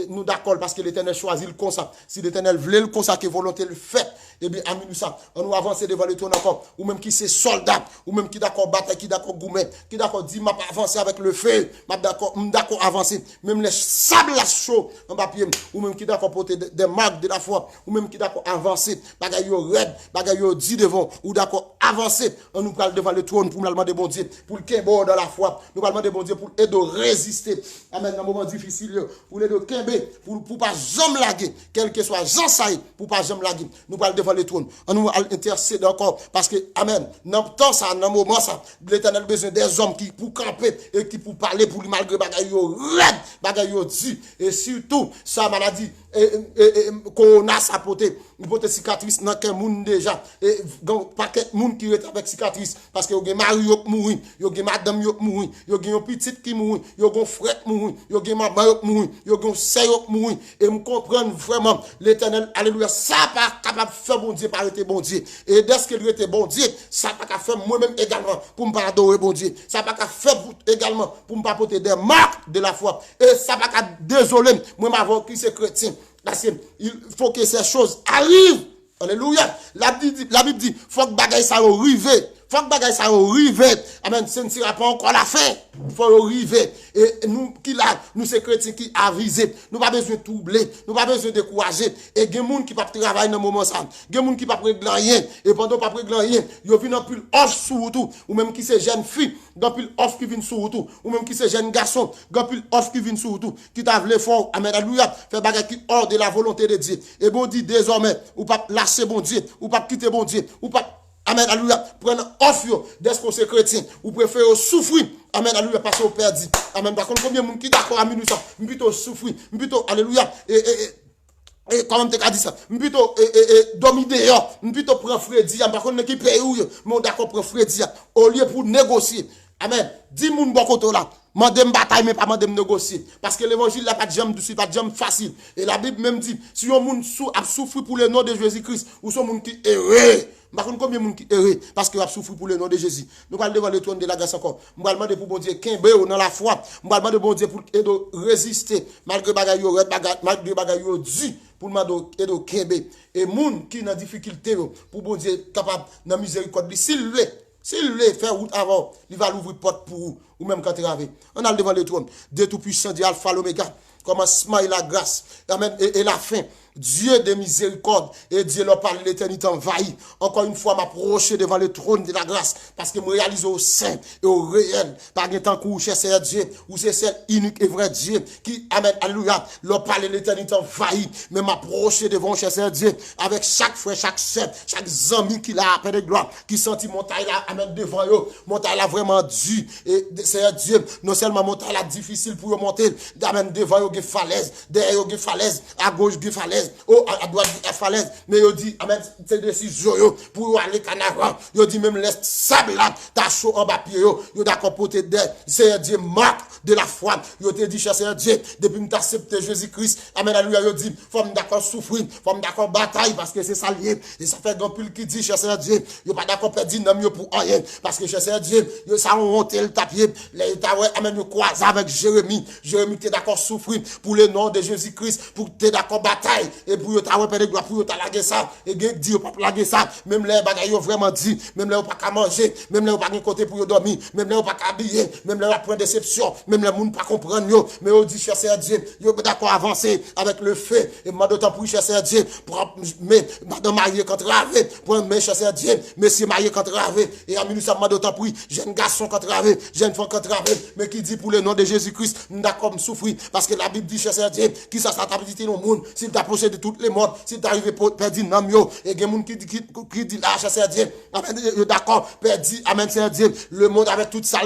[SPEAKER 1] Nous d'accord parce que l'Éternel choisit le comme ça. Si l'Éternel voulait le comme ça, que volonté le fait, eh bien, amis nous ça. On nous avance devant le trône encore. Ou même qui c'est soldat, ou même qui d'accord bataille, qui d'accord gourmet, qui d'accord dit, m'a avancer avec le feu, m'a d'accord avancer. Même les sables là chaud en papier, ou même qui d'accord porter des marques de la foi, ou même qui d'accord avancer, bagay yo red, bagay yo dit devant, ou d'accord avancer. On nous parle devant le trône pour nous demander bon Dieu, pour le québo dans la foi. Nous parlons de bon Dieu pour aider à résister. Amen, dans un moment difficile, pour de Kembe, pour pas jamais laguer, quel que soit Jean Saïd, pour pas jamais laguer. Nous parlons devant le trône. On nous intercède encore, parce que, amen, dans le temps ça, dans le moment ça, l'Éternel a besoin des hommes qui pour camper, et qui pour parler, pour lui malgré bagaille yo red, bagaille yo dit, et surtout, sa maladie, qu'on a sa poté, une poté cicatrice, dans quel monde déjà, et donc, pas quel monde qui est avec cicatrice, parce que y a mari yo mouri, y a madame yo mouri, y a un petit qui mouri, y a un frère mouri, y a maman yo mouri, y a un sœur mouri, et me comprendre vraiment, l'Éternel, alléluia, ça pas capable de faire bon Dieu, pas arrêter bon Dieu, et dès qu'il était bon Dieu, ça pas capable faire moi-même également, pour me pas adorer bon Dieu, ça pas capable faire également, pour me pas porter des marques de la foi, et ça pas capable désolé, moi m'avoir qui c'est chrétien, parce qu'il faut que ces choses arrivent. Alléluia. La Bible dit, faut que bagaille ça arrive. faut que bagay ça arrive. Amen, ce ne sera pas encore la fin. Faut arriver. Et nous qui là, nous c'est chrétiens qui avisés. Nous pas besoin de troubler, nous pas besoin de décourager. Et il y a des gens qui pas travailler dans moment ça. Il y a des gens qui pas régler rien et pendant pas régler rien, yo vinn en pile off sur tout ou même qui c'est jeune fille, dans pile off qui vinn sur tout ou même qui c'est jeune garçon, dans pile off qui vinn sur tout, qui t'a voulu fort, amen alléluia, faire bagay qui hors de la volonté de Dieu. Et bon dit désormais, ou pas lâcher bon Dieu, ou pas quitter bon Dieu, ou pas amen, alléluia. Prenez off d'est-ce qu'on c'est chrétien. Ou préférez souffrir. Amen, alléluia, parce qu'on perd. Amen. Par contre, combien de monde qui d'accord à minute ça? Plutôt souffrir. Plutôt, alléluia. Et comment te dit ça? Plutôt, dormir dehors. Plutôt prendre Freddy. Par contre, qui paye où? Mais on d'accord prendre Freddy. Au lieu pour négocier. Amen. 10 moun bon côté là. Mandem bataille, mais pas mandem négocier. Parce que l'évangile n'a pas de jambe douce, pas de jambe facile. Et la Bible même dit, si on moun a souffert pour le nom de Jésus-Christ, ou son moun qui erre. Par contre, combien de monde qui erre parce qu'il a souffert pour le nom de Jésus. Nous allons devant le trône de la grâce encore. Nous allons demander pour bon Dieu qu'imber dans la foi. Nous allons demander pour bon Dieu pour aider résister malgré bagay yo malgré bagay yo dû pour demander aider qu'imber. Et moun qui dans difficulté pour bon Dieu capable dans miséricorde s'il veut faire route avant, il va l'ouvrir porte pour vous ou même quand traver. On a devant le trône de tout puissant Dieu Alpha l'Oméga. Commencement et la grâce. Amen. Et la fin. Dieu de miséricorde et Dieu leur parle l'éternité envahie. Encore une fois, m'approcher devant le trône de la grâce parce que me réalise au saint et au réel. Par un temps où cher Dieu, où c'est celle unique et vrai Dieu qui, amen, alléluia, leur parle l'éternité envahie. Mais m'approcher devant cher Dieu avec chaque frère, chaque sœur, chaque ami qui l'a appelé de gloire, qui sentit montagne là, amen, devant eux. Montagne là vraiment dure. Et Seigneur Dieu, non seulement montagne là difficile pour monter, amen, devant eux, falaise, derrière eux, falaise, à gauche, falaise. À droite de la falaise, mais il dit, amen, c'est décision pour aller Canara. Il dit même les sable là, t'as chaud en bas pied, il d'accord pour te dire, c'est Dieu marque de la foi. Il te dit, cher Dieu, depuis que tu accepté Jésus-Christ, amen, alléluia, il dit, faut me d'accord souffrir, faut me d'accord bataille, parce que c'est ça lié. Et ça fait grand pile qui dit, cher Dieu, il pas d'accord perdu dans mieux pour rien, parce que cher Dieu, ça a honté le tapis, les amen, il croise avec Jérémie. Jérémie, t'es d'accord souffrir pour le nom de Jésus-Christ, pour t'es d'accord bataille. Et pour yo ta repère de gloire, pour yo ta laguer ça, et dit yo pas laguer ça, même les bagailles yo vraiment dit, même les yo pas qu'à manger, même les yo pas qu'à côté pour yo dormir, même les yo pas qu'à habiller, même les yo prendre déception, même les moun pas comprendre yo, mais yo dit cher Dieu, yo d'accord avancer avec le fait, et m'a d'autant pour cher Dieu, pour mais madame mariée quand ravé, pour mes cher Dieu, monsieur marié quand ravé, et à minute ça m'a d'autant pour jeune garçon quand ravé, jeune femme quand ravé, mais qui dit pour le nom de Jésus-Christ, d'accord me souffrir, parce que la Bible dit cher Dieu, qui ça stabilité dans le monde, s'il t'a de toutes les morts, si tu arrives à perdre nam yo, et il y a des gens qui dit là, cher Dieu, amen, d'accord, perdu, amen, cher Dieu, le monde avec tout ça,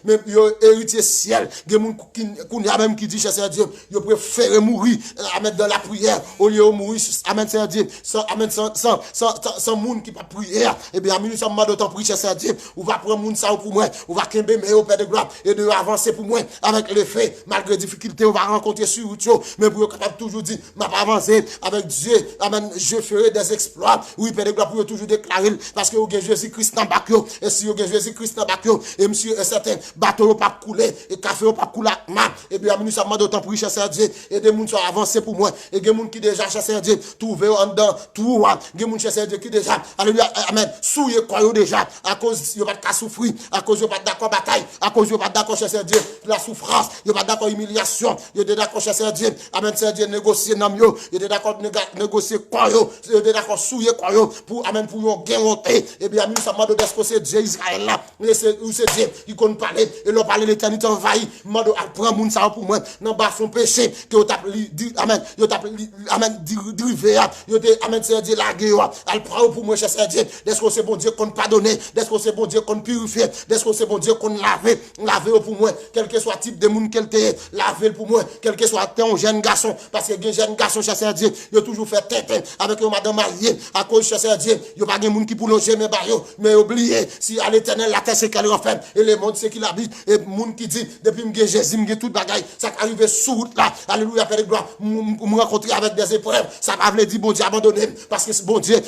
[SPEAKER 1] même yo héritier ciel, il y a des gens qui dit, cher Dieu, yo préfère mourir, amen, dans la prière, au lieu de mourir, amen, cher Dieu, sans monde qui pas prier, et bien, à minute, ça m'a d'autant prier, cher Dieu, ou va prendre monde ça pour moi, ou va kembe mais au Père de gloire, et de avancer pour moi, avec les faits, malgré difficulté, on va rencontrer sur autre, mais pour capable toujours dire, m'a pas avancé, avec Dieu, amen, je ferai des exploits. Oui, Père de gloire, pour toujours déclarer, parce que vous avez Jésus-Christ dans le bac, et si vous avez Jésus-Christ dans le bac, et monsieur, un certain bateau pas couler, et café pas couler, et bien, nous sommes d'autant pour chercher Dieu, et des gens sont avancés pour moi, et des gens qui déjà cherchent Dieu, trouver en dedans, tout, des gens cherchent Dieu qui déjà, alléluia, amen, souillé quoi déjà, à cause, il n'y a pas de souffrir, à cause, il n'y a pas d'accord bataille, à cause, il n'y a pas d'accord chercher Dieu, la souffrance, il n'y a pas d'accord humiliation, il y a d'accord chercher Dieu, amen, c'est Dieu négocier dans yo, il y a d'accord négocier quoi yo, il y a d'accord souiller quoi yo, pour amen, pour yon gain honté, et bien, nous sommes de ce que c'est Dieu Israël là, c'est Dieu, il compte parler, et l'on parle l'éternité envahie, mando à prendre moun ça pour moi, dans bas son péché, que yo tape, amen, yo tape, amen, dirivé, yo te, amen, c'est Dieu lagué yo, al prend pour moi, cher Dieu, est-ce que c'est bon Dieu qu'on pardonne, est-ce que c'est bon Dieu qu'on purifie, est-ce que c'est bon Dieu qu'on lave pour moi, quel que soit type de monde qu'elle te, lave pour moi, quel que soit ton jeune garçon, parce que un jeune garçon, cher Dieu, yo toujours fait tête avec une madame mariée, à cause, cher Dieu, yo pas de monde qui pour loger mes bails, mais oubliez, si à l'éternel, la terre c'est qu'elle referme, et le monde c'est qu'il habite, et monde qui dit, depuis que Jésus, m'ge tout bagaille, ça arrive sous route là, alléluia, Père de gloire, me rencontrer avec des épreuves, ça va veut dire bon Dieu abandonné, parce que c'est bon Dieu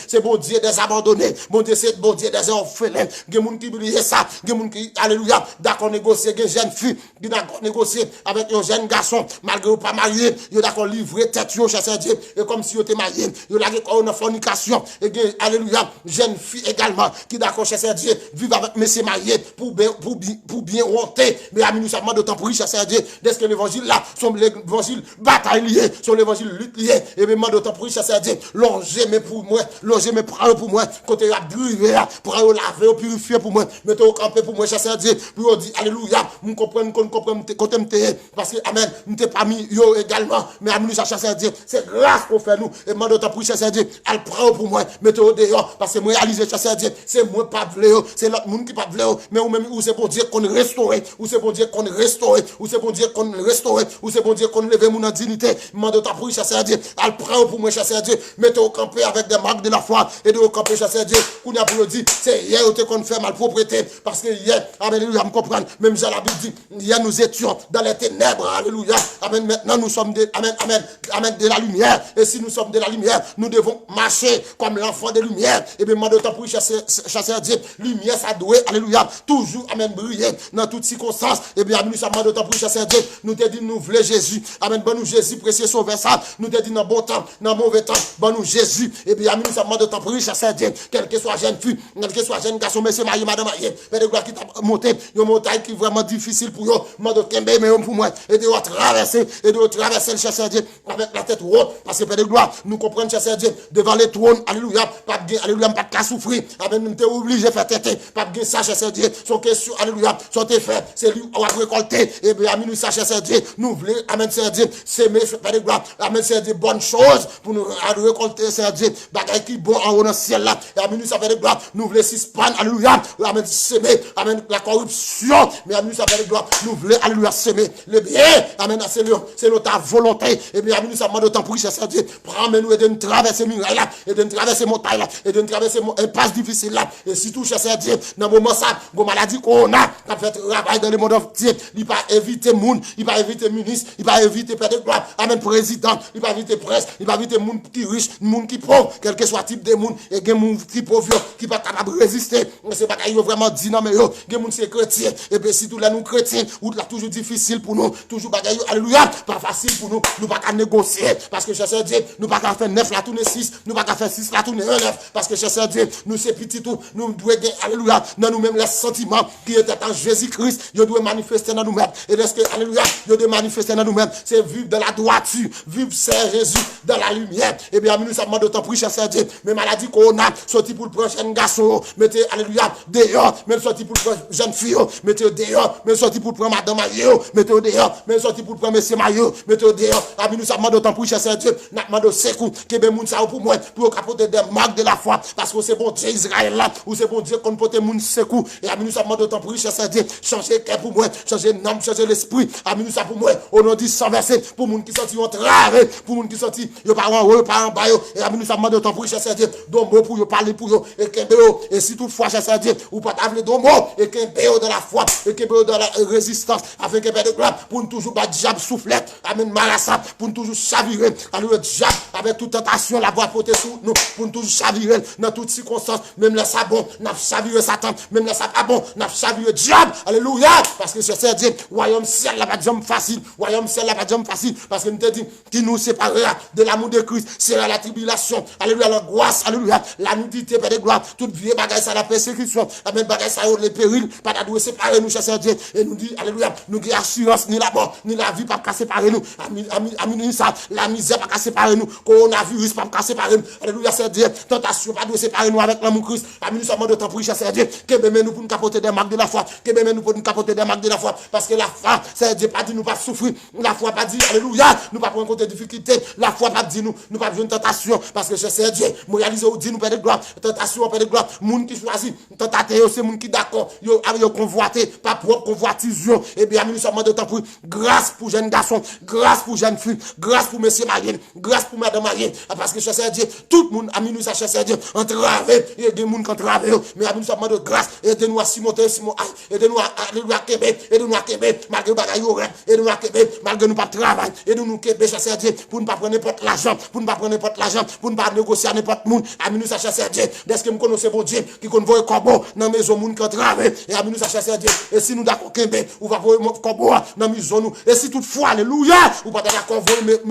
[SPEAKER 1] des abandonnés, bon Dieu c'est bon Dieu des orphelins, des monde qui oublie ça, des monde qui, alléluia, d'accord négocier, des jeunes filles, qui d'accord négocier avec un jeune garçon, malgré pas marié, yo d'accord livrer tête yo, cher Dieu, et comme si yo te marié, yo la corps en fornication, et bien, alléluia, jeune fille également, qui d'accord, cher Dieu, vivre avec messieurs mariés pour bien honter, mais à nous savons d'autant plus, cher Dieu, dès que l'évangile là, son l'évangile bataille lié, son l'évangile lutte lié, et même d'autant plus, cher Dieu, longer mes pour moi, longer mes prendre pour moi, côté à brûler, pour laver, purifier pour moi, mettre au camper pour moi, cher Dieu, pour dire, alléluia, nous comprenons, côté m'te, parce que, amen, nous t'es pas mis, yo également, mais à nous, cher Dieu, c'est grâce qu'on fait nous, et moi d'autant plus, cher Dieu, elle prend pour moi, mettez au dehors, parce que moi, réaliser, cher Dieu, c'est moi pas vle, c'est l'autre monde qui pas vle, mais ou même, ou c'est pour dire qu'on restaure, ou c'est pour dire qu'on restaure, ou c'est pour dire qu'on restaure, ou c'est pour dire qu'on lève mon dignité, moi d'autant plus, cher Dieu, elle prend pour moi, cher Dieu, mettez au camper avec des marques de la foi, et de au camper, cher Dieu, qu'on a pour le dire, c'est hier, qu'on fait malpropreté, parce que hier, alléluia, me comprendre, même Jean la Bible dit, hier nous étions dans les ténèbres, alléluia, amen, maintenant nous sommes amen, de la lumière, et si nous sommes de la lumière, nous devons marcher comme l'enfant de lumière, et bien, moi d'autant plus, cher Dieu, lumière, ça doit, alléluia, toujours, amen, briller, dans toutes circonstances, et bien, nous sommes d'autant plus, cher Dieu, nous te dit, nous voulons Jésus, amen, bon nous Jésus, précieux sauveur ça, nous te dit, dans bon temps, dans mauvais temps, bon nous Jésus, et bien, nous sommes d'autant plus, cher Dieu, quel que soit jeune fille, quel que soit jeune garçon, monsieur, marié, madame, marié, mais de gloire qui t'a monté, une montagne qui est vraiment difficile pour eux, moi de Kembe, mais pour moi, et de traverser le cher Dieu, avec la tête haute, parce que, Père de gloire, nous comprenons, cher Dieu, devant les trônes, alléluia, pas de, alléluia, pas de cas souffrir, amen, nous t'es obligé de faire tête, pas de ça, cher Dieu, son question, alléluia, son te fait, c'est lui, on va récolter, et bien, nous, ça, cher Dieu, nous voulons, amen, cher Dieu, s'aimer, Père de gloire, amen, cher Dieu, bonnes choses, pour nous récolter, cher Dieu, bagaille qui bon en haut dans le ciel là, et amen, nous, ça fait de gloire, nous voulons suspendre, alléluia, amen, s'aimer, amen, la corruption, mais amen, nous, ça fait de gloire, nous voulons, alléluia, s'aimer, le bien, amen, c'est notre volonté, et bien, amen, nous, ça demande autant pour cher Dieu, prends-nous et de nous traverser muraille là, et de nous traverser montagne là, et de nous traverser impasse difficile là, et si tout cher Dieu, dans le moment ça, vos maladies qu'on a fait travail dans le monde entier, il va éviter monde, il va éviter ministre, il va éviter père de gloire, amen, président, il va éviter presse, il va éviter monde qui riche, monde qui pauvre, quel que soit type de monde, et gen monde qui pauvre, qui pas capable de résister, c'est pas qu'il vraiment dit non mais yo, gen monde c'est chrétien, et bien si tout là nous chrétiens, ou là toujours difficile pour nous, toujours bagaille, alléluia, pas facile pour nous pas qu'à négocier, parce que cher Dieu, nous pas qu'à faire 9 là tourner 6, nous pas qu'à faire 6 là tourner 9, parce que cher Dieu, nous c'est petit tout, nous devons alléluia, dans nous-mêmes les sentiments qui étaient en Jésus-Christ, nous devons manifester dans nous-mêmes, et est-ce que, alléluia, nous devons manifester dans nous-mêmes, c'est vivre dans la droiture, vivre c'est Jésus dans la lumière, et bien nous sommes d'autant plus cher Dieu, mais maladie qu'on a, sorti pour le prochain garçon, mettez, alléluia, dehors, même sorti pour le prochain jeune fille, mettez dehors, même sorti pour le prendre madame maillot, mettez dehors, même sorti pour le prendre monsieur maillot, mettez dehors, ah nous sommes d'autant plus cher Dieu, n'a demandé secours, que ben moun ça pour moi, pour capoter des marques de la foi, parce que c'est bon Dieu Israël là, ou c'est bon Dieu qu'on peut te moun secours, et nous sommes d'autant plus cher Dieu, changer cœur pour moi, changer l'âme, changer l'esprit, nous ça pour moi, au nom du sang versé, pour moun qui sorti en travail, pour moun qui sorti, yo pas en haut, pas en bas, et nous sommes d'autant plus cher Dieu, donc mot pour yo parler pour yo, et kembeo, et si toutefois cher Dieu, ou pas t'avler donc mot, et kembeo dans la foi, et kembeo dans la résistance, afin que père de gloire, pour nous toujours pas diable soufflette, amen marassa, pour nous toujours chavirer, alors le diable, avec toute tentation, la voix portée sur nous, pour nous toujours chavirer, dans toutes circonstances, même les sabons, n'a chaviré Satan, même les sabons, n'a chaviré diable, alléluia, parce que cher Dieu, royaume ciel, la pas de jambe facile, royaume ciel, la pas de jambe facile, parce que nous te dit, qui nous séparera de l'amour de Christ, sera la tribulation, alléluia, l'angoisse, alléluia, la nudité, père de gloire, toute vieille bagaille, ça la persécution, amen, bagaille, ça les périls, pas d'adouer séparer nous, cher Dieu, et nous dit, alléluia, nous qui assurance, ni la mort, ni la vie, pas qu'à séparer nous, amin, ça, la misère, pas qu'à séparer nous, coronavirus, pas qu'à séparer nous, alléluia, cher Dieu, tentation, pas de séparer nous avec l'amour Christ, amin, nous sommes de temps pour cher Dieu, que même nous pour nous capoter des marques de la foi, que même nous pour nous capoter des marques de la foi, parce que la foi, cher Dieu, pas dit nous pas souffrir, la foi pas dit, alléluia, nous pas prendre compte des difficultés, la foi pas dit nous pas besoin de tentation, parce que cher Dieu, nous réalisons, dit nous père de gloire, tentation, père de gloire, moun qui choisit, tentateur, c'est moun qui d'accord, yo convoité, pas propre convoitise, et bien, nous sommes de temps pour grâce pour jeunes garçons, grâce pour jeunes filles, grâce pour messieurs mariés, grâce pour madame mariée, parce que cher Dieu, tout le monde, amis nous, cher Dieu, entravé, il y a des gens qui entravé, mais amis nous sommes de grâce, aidez-nous à Simoté, Simon, aidez-nous à Québec, aidez-nous à Québec, malgré bagaille, aidez-nous à Québec, malgré nous pas de travail, aidez-nous Québec, cher Dieu, pour ne pas prendre n'importe l'argent, pour ne pas prendre n'importe l'argent, pour ne pas négocier n'importe monde, amis nous, cher Dieu, dès que nous connaissons bon Dieu, qui convoie corbeau dans maison, monde qui entravé, et amis nous, cher Dieu, et si nous d'accord Québec, ou va voir corbeau dans maison nous, et si toutefois, alléluia, ou pas d'accord,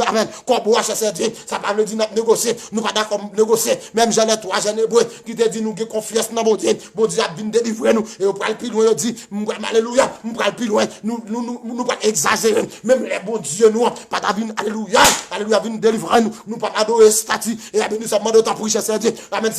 [SPEAKER 1] amen, corbeau toi, cher Dieu, ça pas veut dire nous négocier, nous pas d'accord négocier, même j'en ai trois jeunes hébreux qui te dit nous avons confiance dans mon Dieu a bien délivré nous, et on prend le plus loin, on dit, alléluia, on prend le plus loin, nous pas exagérer, même les bons dieux nous, pas d'avis, alléluia, alléluia, viens délivrer nous, nous pas adorer statut, et nous sommes demandé autant pour cher Dieu, amen,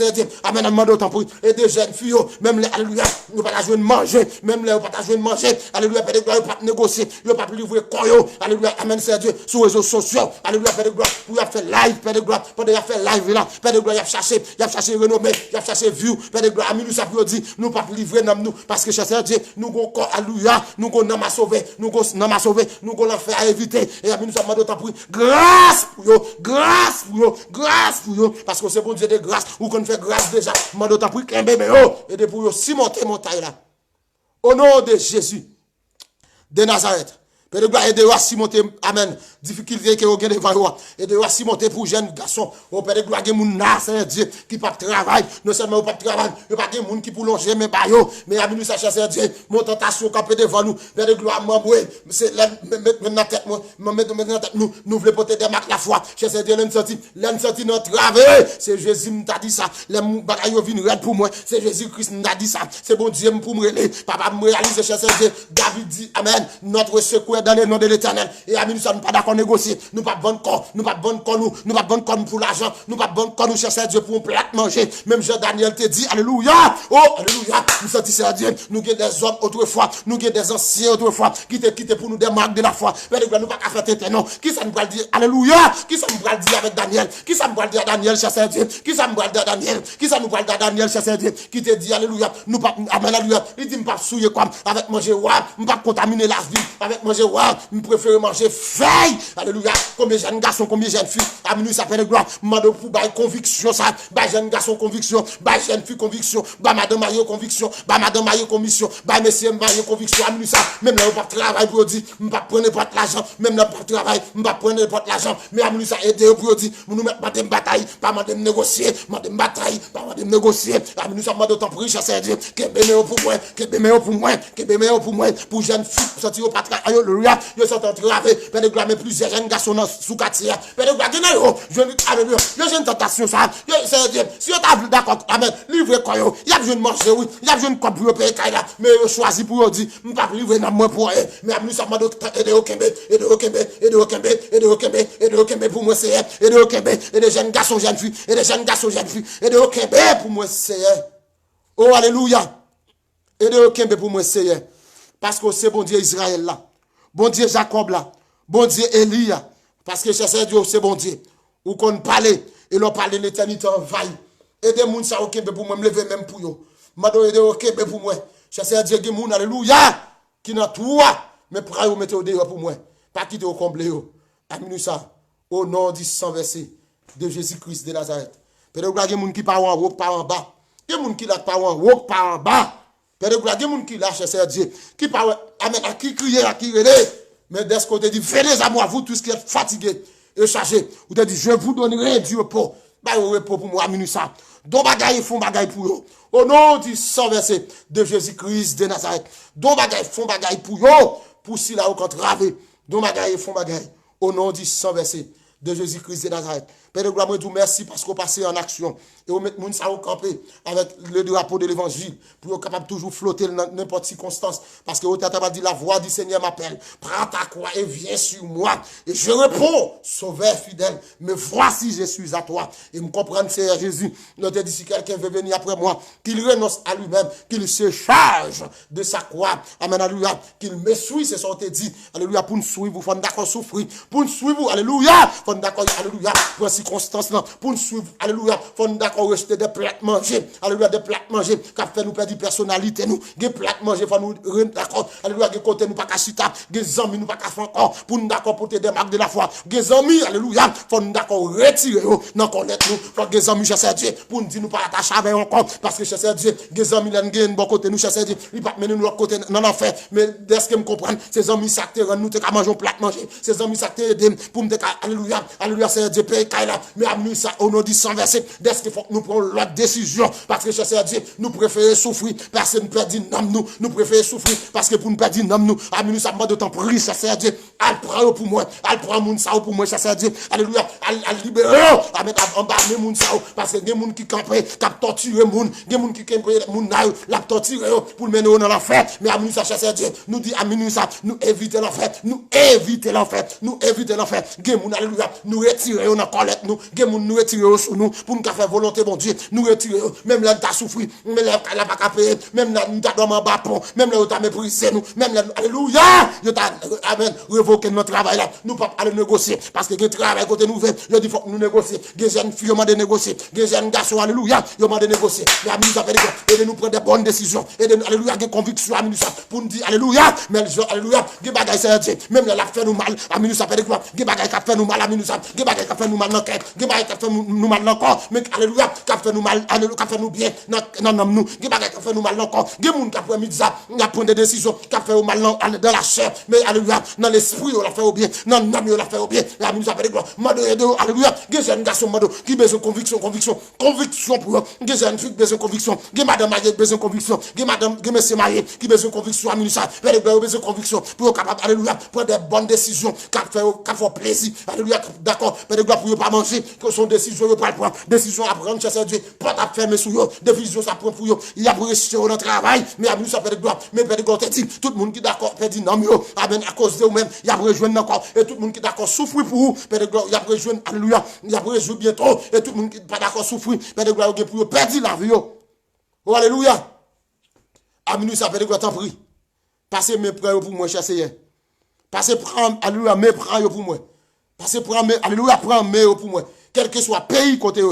[SPEAKER 1] amen, demandé autant pour, et des jeunes filles, même les, alléluia, nous pas jouer manger, même les, pas jouer manger, alléluia, père de gloire, pas négocier, nous pas livrer quoi, alléluia, amen, c'est Dieu, sur les réseaux sociaux, alléluia, père de gloire, pour faire live, père de gloire, pendant qu'il a fait live là, père de gloire, il a cherché renommée, il a cherché view, père de gloire, nous ça peut dire, nous pas livrer dans nous, parce que cher Dieu, nous avons corps, alléluia, nous avons nama sauvé, nous avons nama sauvé, nous avons l'enfer à éviter, et nous sommes d'autant pour grâce pour eux, grâce pour eux, grâce pour eux, parce que c'est bon Dieu de grâce, ou qu'on fait grâce déjà, nous d'autant pour qu'un bébé, et de pour eux, si monter montagne là, au nom de Jésus, de Nazareth. Père de gloire, aidez-vous à monter, amen. Difficulté que vous avez devant vous. Aidez-vous à monter pour jeunes garçons. Au Père de gloire, il y a des gens, c'est Dieu, qui pas travail. Non seulement pas de travail, il n'y a pas de gens qui pour longer, mais pas yo. Mais à nous, ça cherche Dieu. Mon tentation campée devant nous. Père de gloire, moi, c'est mettre dans la tête, moi, mettre dans la tête, nous voulons porter des marques la foi. Cherche Dieu, l'un sorti notre travail. C'est Jésus qui t'a dit ça. Les bagailles viennent red pour moi. C'est Jésus-Christ qui t'a dit ça. C'est bon Dieu pour me réaliser. Papa me réalise, cherche Dieu. David dit, amen. Notre secours dans le nom de l'Éternel. Et à nous ne sommes pas d'accord négocier. Nous pas bon corps, nous pas bon corps nous pas bon corps pour l'argent, nous pas bon corps nous chercher Dieu pour un plat manger. Même Jean Daniel te dit alléluia. Oh alléluia. Nous sentissons à Dieu. Nous avons des hommes autrefois, nous avons des anciens autrefois qui te quittent pour nous des marques de la foi. Mais nous pas faire tête non. Qui ça nous va dire alléluia? Qui ça nous va dire avec Daniel? Qui ça nous va dire Daniel chercher Dieu? Qui ça nous va dire Daniel? Qui ça nous va dire Daniel chercher Dieu? Qui te dit alléluia? Nous pas amen alléluia. Il dit pas souiller comme avec manger wa, pas contaminer la vie avec manger wa. Je préfère manger feuille. Alléluia. Combien de jeunes garçons, combien de jeunes filles. Amen, ça fait de gloire. Madame pour bailler conviction, ça. Bailler jeunes garçons conviction. Bailler jeunes filles conviction. Bailler madame Mario conviction. Bailler madame Mario commission. Bailler monsieur Mario conviction. Amen, ça. Même là, on pas travail pour dire. On pas prendre n'importe l'argent. Même là, pas travail. On pas prendre n'importe l'argent. Mais amen, ça aider pour dire. Nous mettre madame bataille. Pas madame négocier. Madame bataille. Pas madame négocier. Amen, ça m'a d'autant pour riche, c'est Dieu. Que bénéo pour moi. Que bénéo pour moi. Que bénéo pour moi. Pour jeunes filles. Sortir au patron. Alléluia. Yo sont entravé. Père de gloire, mais plusieurs jeunes garçons sous quartier. Père de gloire, je alléluia. Yo j'ai une tentation ça. C'est Dieu. Si on t'a vu d'accord, amen. Livrer quoi yo. Il y a besoin de manger oui. Il y a besoin de quoi pour payer là. Mais yo choisi pour dire, on pas livrer dans moi pour mais amen ça m'a d'autres aider au Kembe, aider au Kembe, aider au Kembe, aider au Kembe, aider au Kembe pour moi c'est aider au Kembe, et des jeunes garçons, jeunes filles, et des jeunes garçons, jeunes filles, aider au Kembe pour moi c'est oh alléluia. Aider au Kembe pour moi c'est parce que c'est bon Dieu Israël là. Bon Dieu Jacob là. Bon Dieu Elia. Parce que chercher Dieu, c'est bon Dieu. Ou qu'on parle, et l'on parle de l'éternité en vaille. Et des gens ça au Québec pour moi, me lever même pour eux. Mado aider au Québec pour moi. Chercher Dieu qui moun, alléluia. Qui n'a toi. Mais pour vous mettre au dehors pour moi. Pas quitter au comblé. Amen ça. Au nom du sang versé de Jésus-Christ de Nazareth. Père de gloire, il y a des gens qui parlent en haut, parlent en bas. Il y a des gens qui parlent en haut, parlent en bas. Père de gloire, il y a des gens qui lâchent, c'est Dieu. Qui parlent, amen, à qui crier, à qui relève. Mais dès qu'on te dit, venez à moi, vous tous qui êtes fatigués et chargés. Vous te dit, je vous donnerai du repos. Bah, au repos pour moi, amen ça. Don bagaille font bagaille pour eux. Au nom du sang versé de Jésus-Christ de Nazareth. Don bagaille font bagaille pour eux. Pour si là, au contraire, don bagaille font bagaille. Au nom du sang versé de Jésus-Christ de Nazareth. Père de gloire, moi, je vous remercie parce qu'on passe en action. Et on met moun ça au campé avec le drapeau de l'évangile. Pour être capable de toujours flotter dans n'importe circonstance. Parce que au tata dit la voix du Seigneur m'appelle. Prends ta croix et viens sur moi. Et je réponds, sauveur fidèle. Mais voici, je suis à toi. Et me comprendre, Seigneur Jésus. Nous te dit si quelqu'un veut venir après moi, qu'il renonce à lui-même, qu'il se charge de sa croix. Amen, alléluia. Qu'il me suit, c'est ce qu'on te dit. Alléluia, pour nous suivre, vous faut d'accord souffrir. Pour nous suivre, alléluia. Faut d'accord, alléluia. Pour circonstance là, pour nous suivre, alléluia. Faut d'accord rejeter des plats manger, alléluia, des plats manger, qui fait nous perdre personnalité, nous, des plats manger, faut nous, d'accord, alléluia, des côtés nous pas qu'à chita, des amis nous pas qu'à faire encore, pour nous d'accord porter des marques de la foi, des amis, alléluia, faut nous d'accord retirer, non connaître nous, faut des amis chercher Dieu, pour nous dire nous pas attacher avec encore, parce que chercher Dieu, des amis là, nous bon côté, nous chercher Dieu, il pas mener nous l'autre côté, non, l'enfer, mais dès que me comprendre, ces amis ça te rend nous te qu'à manger un plat manger, ces amis ça te aider, pour me dire, alléluia, alléluia, c'est Dieu, paye, là, mais amener ça, au nom du sang versé, dès que faut nous prenons l'autre décision parce que cher Dieu nous préférons souffrir parce que nous perdons nous préférons souffrir parce que pour nous perdre nous amis nous ça demande d'autant pour cher Dieu al prend pour moi, al prend moun sa pour moi, chasseur Dieu, alléluia, al libérer, amen, embarmer moun sa, parce que des moun qui campé, qui torturé moun, des moun qui campé moun na, la torturé pour mener dans l'enfer, mais amen, ça chasseur Dieu, nous dit amen, ça, nous éviter l'enfer, nous éviter l'enfer, nous éviter l'enfer, des moun, alléluia, nous retirer dans colère, nous, des moun nous retirer sur nous, pour nous faire volonté, mon Dieu, nous retirer, même là, t'as souffert, même là, t'as pas payer, même là, nous t'as dans mon bâton, même là, t'as méprisé nous, même là, alléluia, amen, révoquer notre travail là, nous pas aller négocier, parce que le travail côté nous fait, il dit faut que nous négocions, des jeunes filles ont de négocier, des jeunes garçons, alléluia, ils ont de négocier, mais amis, nous appelons, et nous prendre des bonnes décisions, et de alléluia, des convictions, amis, nous pour nous dire, alléluia, mais alléluia, des bagages, c'est même là, la fait nous mal, amis, nous appelons quoi, des bagages qui fait nous mal, amis, nous des bagages qui fait nous mal dans le cœur, des bagages qui fait nous mal dans le corps, mais alléluia, qui fait nous mal, alléluia, qui fait nous bien, dans nous, des bagages qui fait nous mal dans le corps, des gens qui prennent ça, qui prennent des décisions, qui fait mal dans la chair, mais alléluia, dans l'esprit, on l'a fait au bien, dans l'âme, on l'a fait au bien, amis, nous appelons quoi, alléluia, des jeunes garçons, qui besoin de conviction pour eux, des jeunes filles qui besoin de conviction, des madame mariée qui besoin de conviction, des madame, des messieurs mariés qui besoin de conviction, amis, ça, besoin de conviction, pour capable, alléluia, prendre des bonnes décisions, qui font plaisir, alléluia, d'accord, pour ne pas manger, que son décision, pas le prendre, décision à prendre, chercher Dieu, pas à fermer sur eux, décision ça prend pour eux, il y a pour rester dans le travail, mais amis, ça fait de gloire, mais père de gloire, dit, tout le monde qui d'accord, père dit, non, mais amen, à cause de vous-même, il y a pour rejoindre encore, et tout le monde qui d'accord, souffre pour vous, père de gloire, il y a pour rejoindre, alléluia, il y a pour rejoindre bientôt, et tout le monde qui pas d'accord, souffre, père de gloire, pour vous, perdre la vie, oh, alléluia, amen, ça fait de gloire, t'en prie, passez mes prêts pour moi, chasser, passez prendre, alléluia, mes prêts pour moi, passez prendre, alléluia, prendre mes pour moi, quel que soit pays côté,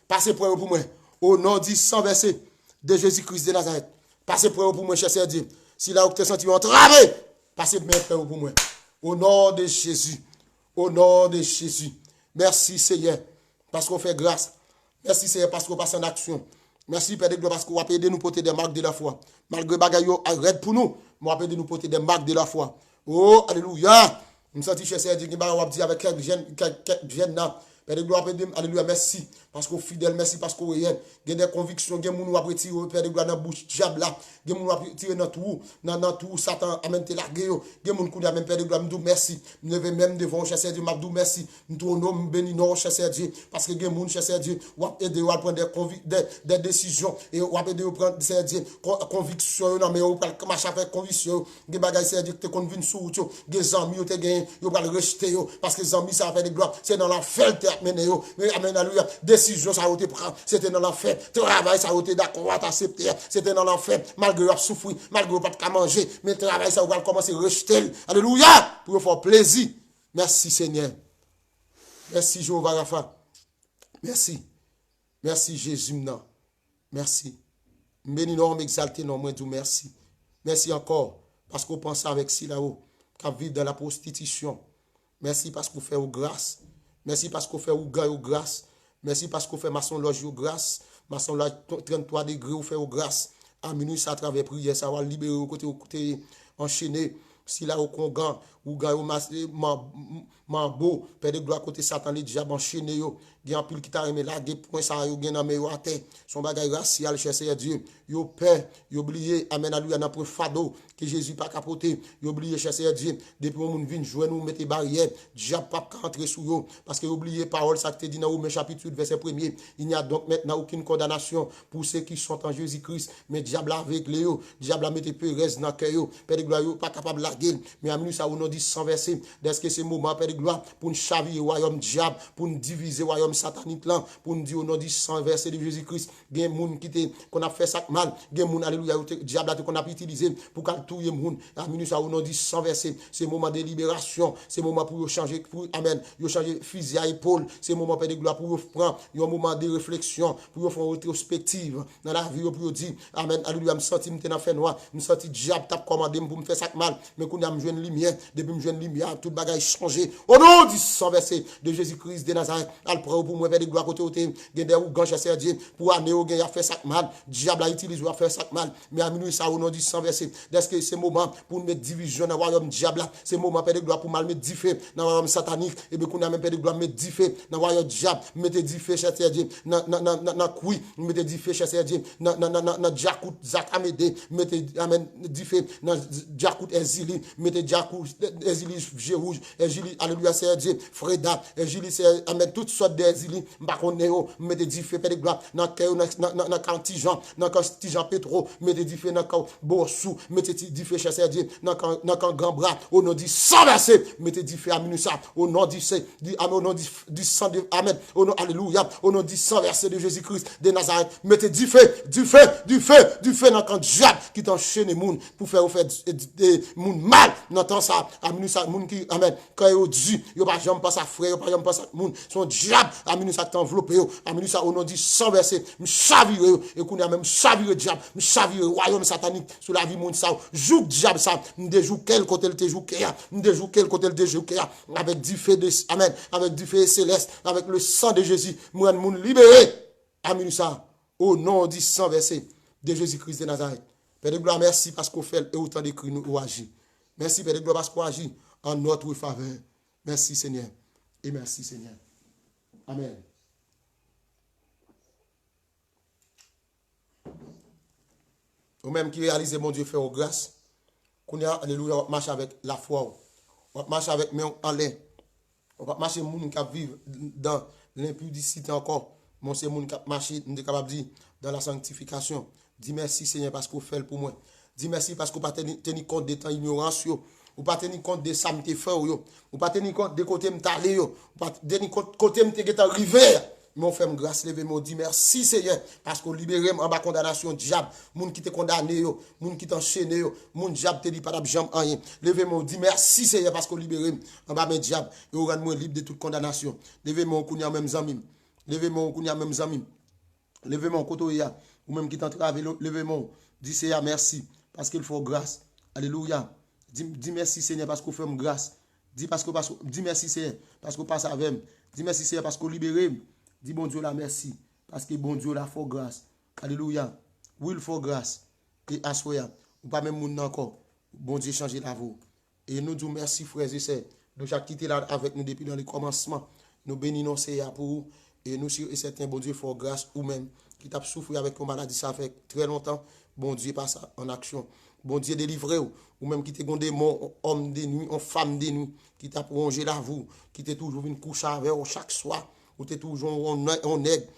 [SPEAKER 1] passez prêts pour moi, au nom du sang versé de Jésus-Christ de Nazareth, passez prêts pour moi, chasser Dieu, si là où tu te sens entravé, passez mes prêts pour moi, au nom de Jésus, au nom de Jésus, merci Seigneur, parce qu'on fait grâce, merci Seigneur, parce qu'on passe en action, merci Père de gloire, parce qu'on va aider nous porter des marques de la foi, malgré bagaille, arrête pour nous, on va aider nous porter des marques de la foi, oh, alléluia, nous sentons cher Seigneur, Dieu, on va dire avec quelques jeunes là, Père de gloire, alléluia, merci, parce qu'on fidèle, merci, parce qu'on réel, il y a des convictions, il y a des gens qui ont retiré, Père de gloire, dans la bouche, diable là, il y a des gens qui ont retiré dans tout, Satan, amen, te largué, il y a des gens qui ont même, Père de gloire, nous merci, nous levons même devant, cher Dieu, nous merci, nous tournons, nous bénissons, cher Dieu, parce que il y a des gens, cher Dieu, qui ont aidé à prendre des décisions, et qui ont aidé à prendre, cher Dieu, convictions, non, mais on va marcher avec conviction, il y a des bagages, cher Dieu, qui te conviennent sur vous, il y a des amis, qui te gagnent, ils vont le rejeter, parce que les amis, ça fait de gloire, c'est dans l'enfer, mais amen, alléluia, décision, ça a été pris, c'était dans l'enfer, travail, ça a été d'accord, accepté, c'était dans l'enfer, malgré avoir souffert, malgré pas de manger, mais travail, ça va commencer à rejeter, alléluia, pour faire plaisir. Merci Seigneur. Merci Jéhovah Rapha. Merci. Merci Jésus, non. Merci. Béni non, m'exalter non, moi tout merci. Merci encore, parce qu'on pense avec si là-haut, qu'à vivre dans la prostitution. Merci parce qu'on fait aux grâce. Merci parce qu'on fait aux grâce. Merci parce qu'on fait maçon loge aux grâce. Maçon loge 33 degrés, on fait aux grâce. À minuit, ça à travers prière, ça va libérer au côté enchaîné. Si là au Congan, ou gars au Mambo, Père de gloire côté Satan, les diables enchaîné yo. Il y a un pile qui t'a aimé là, des points ça yo gen dans meilleur à terre. Son bagage racial, cher Seigneur Dieu. Yo peur, yo oublié, amen alléluia dans pour fado que Jésus pas capoté. Yo oublié cher Seigneur Dieu, depuis moun vinn jouer nous mettre barrière, diable pas rentrer sous yo parce que oublié parole ça te dit dans Romains chapitre 8 verset 1er. Il n'y a donc maintenant aucune condamnation pour ceux qui sont en Jésus-Christ, mais diable avec Léo, diable a mettre pérez dans cœur yo. Père de gloire yo pas capable la gueule, mais à minute ça on dit sans verset, est-ce que c'est moment Père de gloire pour nous chaviller royaume diable, pour nous diviser royaume satanique là, pour nous dire au nom du sang verset de Jésus-Christ, gen moun qui qu'on a fait ça mal, gen moun alléluia diable qu'on a utilisé pour qu'al touyer moun. À minute ça au nom du sang verset, c'est moment de libération, c'est moment pour changer pour amen, yo changer fusil à épaule, c'est moment Père de gloire pour prendre un moment de réflexion, pour faire une rétrospective dans la vie pour dire amen alléluia, me senti me dans fait noir, me senti diable t'a commandé pour me faire ça mal, mais qu'on a me joindre lumière, depuis me joindre lumière, tout bagage changé. Au nom du sang versé de Jésus-Christ de Nazareth, al prend pour moi Père de gloire côté côté, gen des ou gan chasseur Dieu pour aller au gen a fait ça mal, diable a utilisé a faire ça mal, mais à minuit ça au nom du sang versé, est-ce que c'est moment pour mettre division dans le royaume diable, c'est moment Père de gloire pour mal mettre diffé dans le royaume satanique et bien qu'on a même Père de gloire mettre diffé dans le royaume diable, mettre diffé chasseur Dieu dans couille, mettre diffé chasseur Dieu dans Jacout Zakamede, mettre amen diffé dans Jacout Ezili, mettre Jacout Vieux Rouge, Julie, alléluia, c'est Dieu, Freda, Julie, c'est Amen, toutes sortes de Julie, Baconeo, mettez du feu, Père de gloire, dans Cantijan, dans Cantijan Petro, mettez du feu, dans Borsou, mettez du feu, cher Dieu, dans Grand Bras, au nom du sang versé, mettez du feu à Minusa, au nom du sang de Amen, au nom, alléluia, au nom du sang versé de Jésus-Christ de Nazareth, mettez du feu, dans quand diable qui t'enchaîne les moun pour faire des moun mal, n'entend ça, à Minusa, moun qui, Amen, quand yo dit, yo pas jamais pas ça frère, yo pas jamais pas ça moun, son diable, à Minusa t'enveloppe yo, à Minusa au nom du sang versé, m'chavire et qu'on a même chavire diable, m'chavire royaume satanique sur la vie moun ça, joue diable ça, m'déjoue quel côté le te joue m'déjoue quel côté le te joue avec du feu de Amen, avec du feu céleste, avec le sang de Jésus, moun libéré, à Minusa, au nom du sang versé de Jésus-Christ de Nazareth. Père de gloire, merci parce qu'on fait et autant d'écrits nous agit. Merci Père de gloire parce qu'on agit en notre faveur. Merci Seigneur. Et merci Seigneur. Amen. Ou même qui réalise mon Dieu fait aux grâces. Qu'on a, alléluia, on marche avec la foi. On marche avec mes en l'air. On va marcher les gens qui vivent dans l'impudicité encore. Mon c'est les gens qui marchent, nous sommes capables de dire, dans la sanctification. Dis merci Seigneur parce qu'on fait pour moi. Dis merci parce qu'on ne peut pas tenir compte des temps ignorance. Ou pas tenir compte de ça m'te fait ou pas tenir compte de côté m'ta allé ou pas tenir compte côté m'te arrivé. Mon fait grâce lever mon dit merci Seigneur parce qu'on libéré en bas condamnation diable, moun qui te condamné yo, moun qui t'enchaîné yo, moun diable te dit pas d'abjam rien. Lever mon dit merci Seigneur parce qu'on libéré en bas mes diable et on rend moi libre de toute condamnation. Lever mon kounya même zami. Lever mon kounya même zami. Lever mon kotoya ou même qui t'entrave lever mon dit Seigneur merci parce qu'il faut grâce. Alléluia. Dis merci Seigneur parce qu'on fait grâce. Dis merci Seigneur parce qu'on passe avec. Dis merci Seigneur parce qu'on libère. Dis bon Dieu la merci parce que bon Dieu la faut grâce. Alléluia. Oui, il faut grâce. Et assoya. Ou pas même moun encore. Bon Dieu changer la vie. Et nous disons merci frères et sœurs. Nous avons quitté là avec nous depuis dans le commencement. Nous bénissons Seigneur pour vous. Et nous et certains bon Dieu faut grâce ou même qui t'a souffert avec une maladie ça fait très longtemps. Bon Dieu passe en action. Bon Dieu délivre ou même qui te gondé mon homme de nuit, en femme de nuit, qui t'a prolongé la vous, qui t'est toujours une couche avec chaque soir, ou t'es toujours en nègre,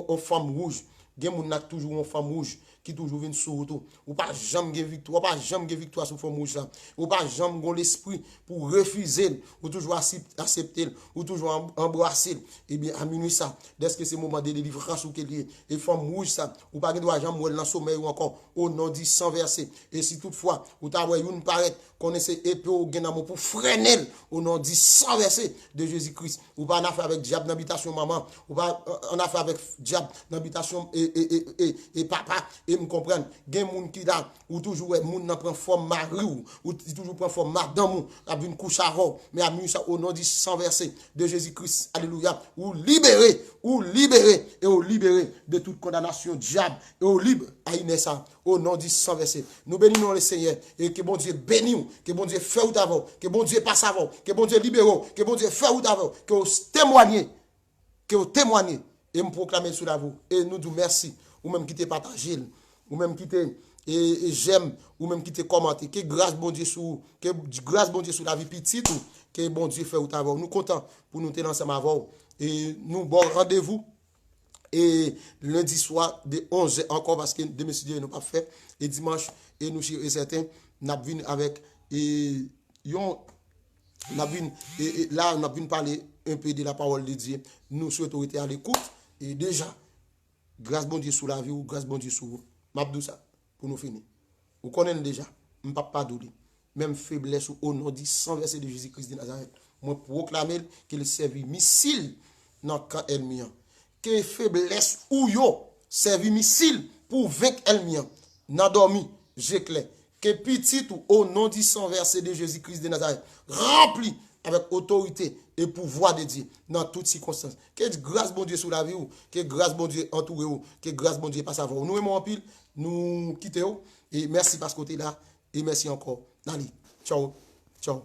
[SPEAKER 1] en femme rouge, gen moun n'a toujours en femme rouge, qui toujours vient sur tout, ou pas jamais gen victoire, pas jamais gen victoire sur femme rouge là, ou pas jamais gon l'esprit pour refuser, ou toujours accepter, ou toujours embrasser, et bien à minuit ça, dès que c'est moment de délivrance ou qu'il y et femme rouge ça, ou pas gen doit jamais mourir dans sommeil ou encore au nom du sang versé, et si toutefois, ou ta voyé une paraître, connaissez épée ou gen amour pour freiner au nom du sang versé de Jésus-Christ, ou pas en affaire avec diable d'habitation maman, ou pas en affaire avec diable d'habitation et papa, et me comprendre, gen moun qui là, ou toujours moun nan prend forme mari ou toujours prend forme madame, a une couche à robe, mais a mis ça au nom du sang versé de Jésus-Christ, alléluia, ou libéré, et ou libéré de toute condamnation diable, et ou libre à Inessa, au nom du sang versé. Nous bénissons le Seigneur, et que bon Dieu bénisse, que bon Dieu fait ou d'avant, que bon Dieu passe avant, que bon Dieu libère, que bon Dieu fait ou d'avant, que vous témoignez, et me proclamer sous la vous. Et nous disons merci, ou même qui te partagé, ou même qui te j'aime, ou même qui te commenté, que grâce bon Dieu sur la vie petite, ou que bon Dieu fait ou d'avant. Nous comptons pour nous tenir ensemble avant. Et nous bon rendez-vous. Et lundi soir, de 11h encore, parce que demain, si Dieu n'a pas fait, et dimanche, et nous, et certains, nous venons avec, et là, on a venu parler un peu de la parole de Dieu. Nous souhaitons être à l'écoute, et déjà, grâce bon Dieu sous la vie, ou grâce bon Dieu sous vous. M'abdou ça, pour nous finir. Vous connaissez déjà, je ne peux pas douler. Même faiblesse au nom du sang versé de Jésus-Christ de Nazareth. Moi, proclamer qu'il servit missile dans le camp ennemi. Que faiblesse ou yo servi missile pour vaincre ennemi. N'a dormi, j'éclaire. Que petit ou au nom du sang versé de Jésus-Christ de Nazareth, rempli avec autorité et pouvoir de Dieu dans toutes circonstances. Que grâce bon Dieu sur la vie ou, que grâce bon Dieu entouré ou, que grâce bon Dieu passe à vous. Nous aimons en pile, nous quittons et merci parce que tu es là et merci encore. Allez, ciao, ciao.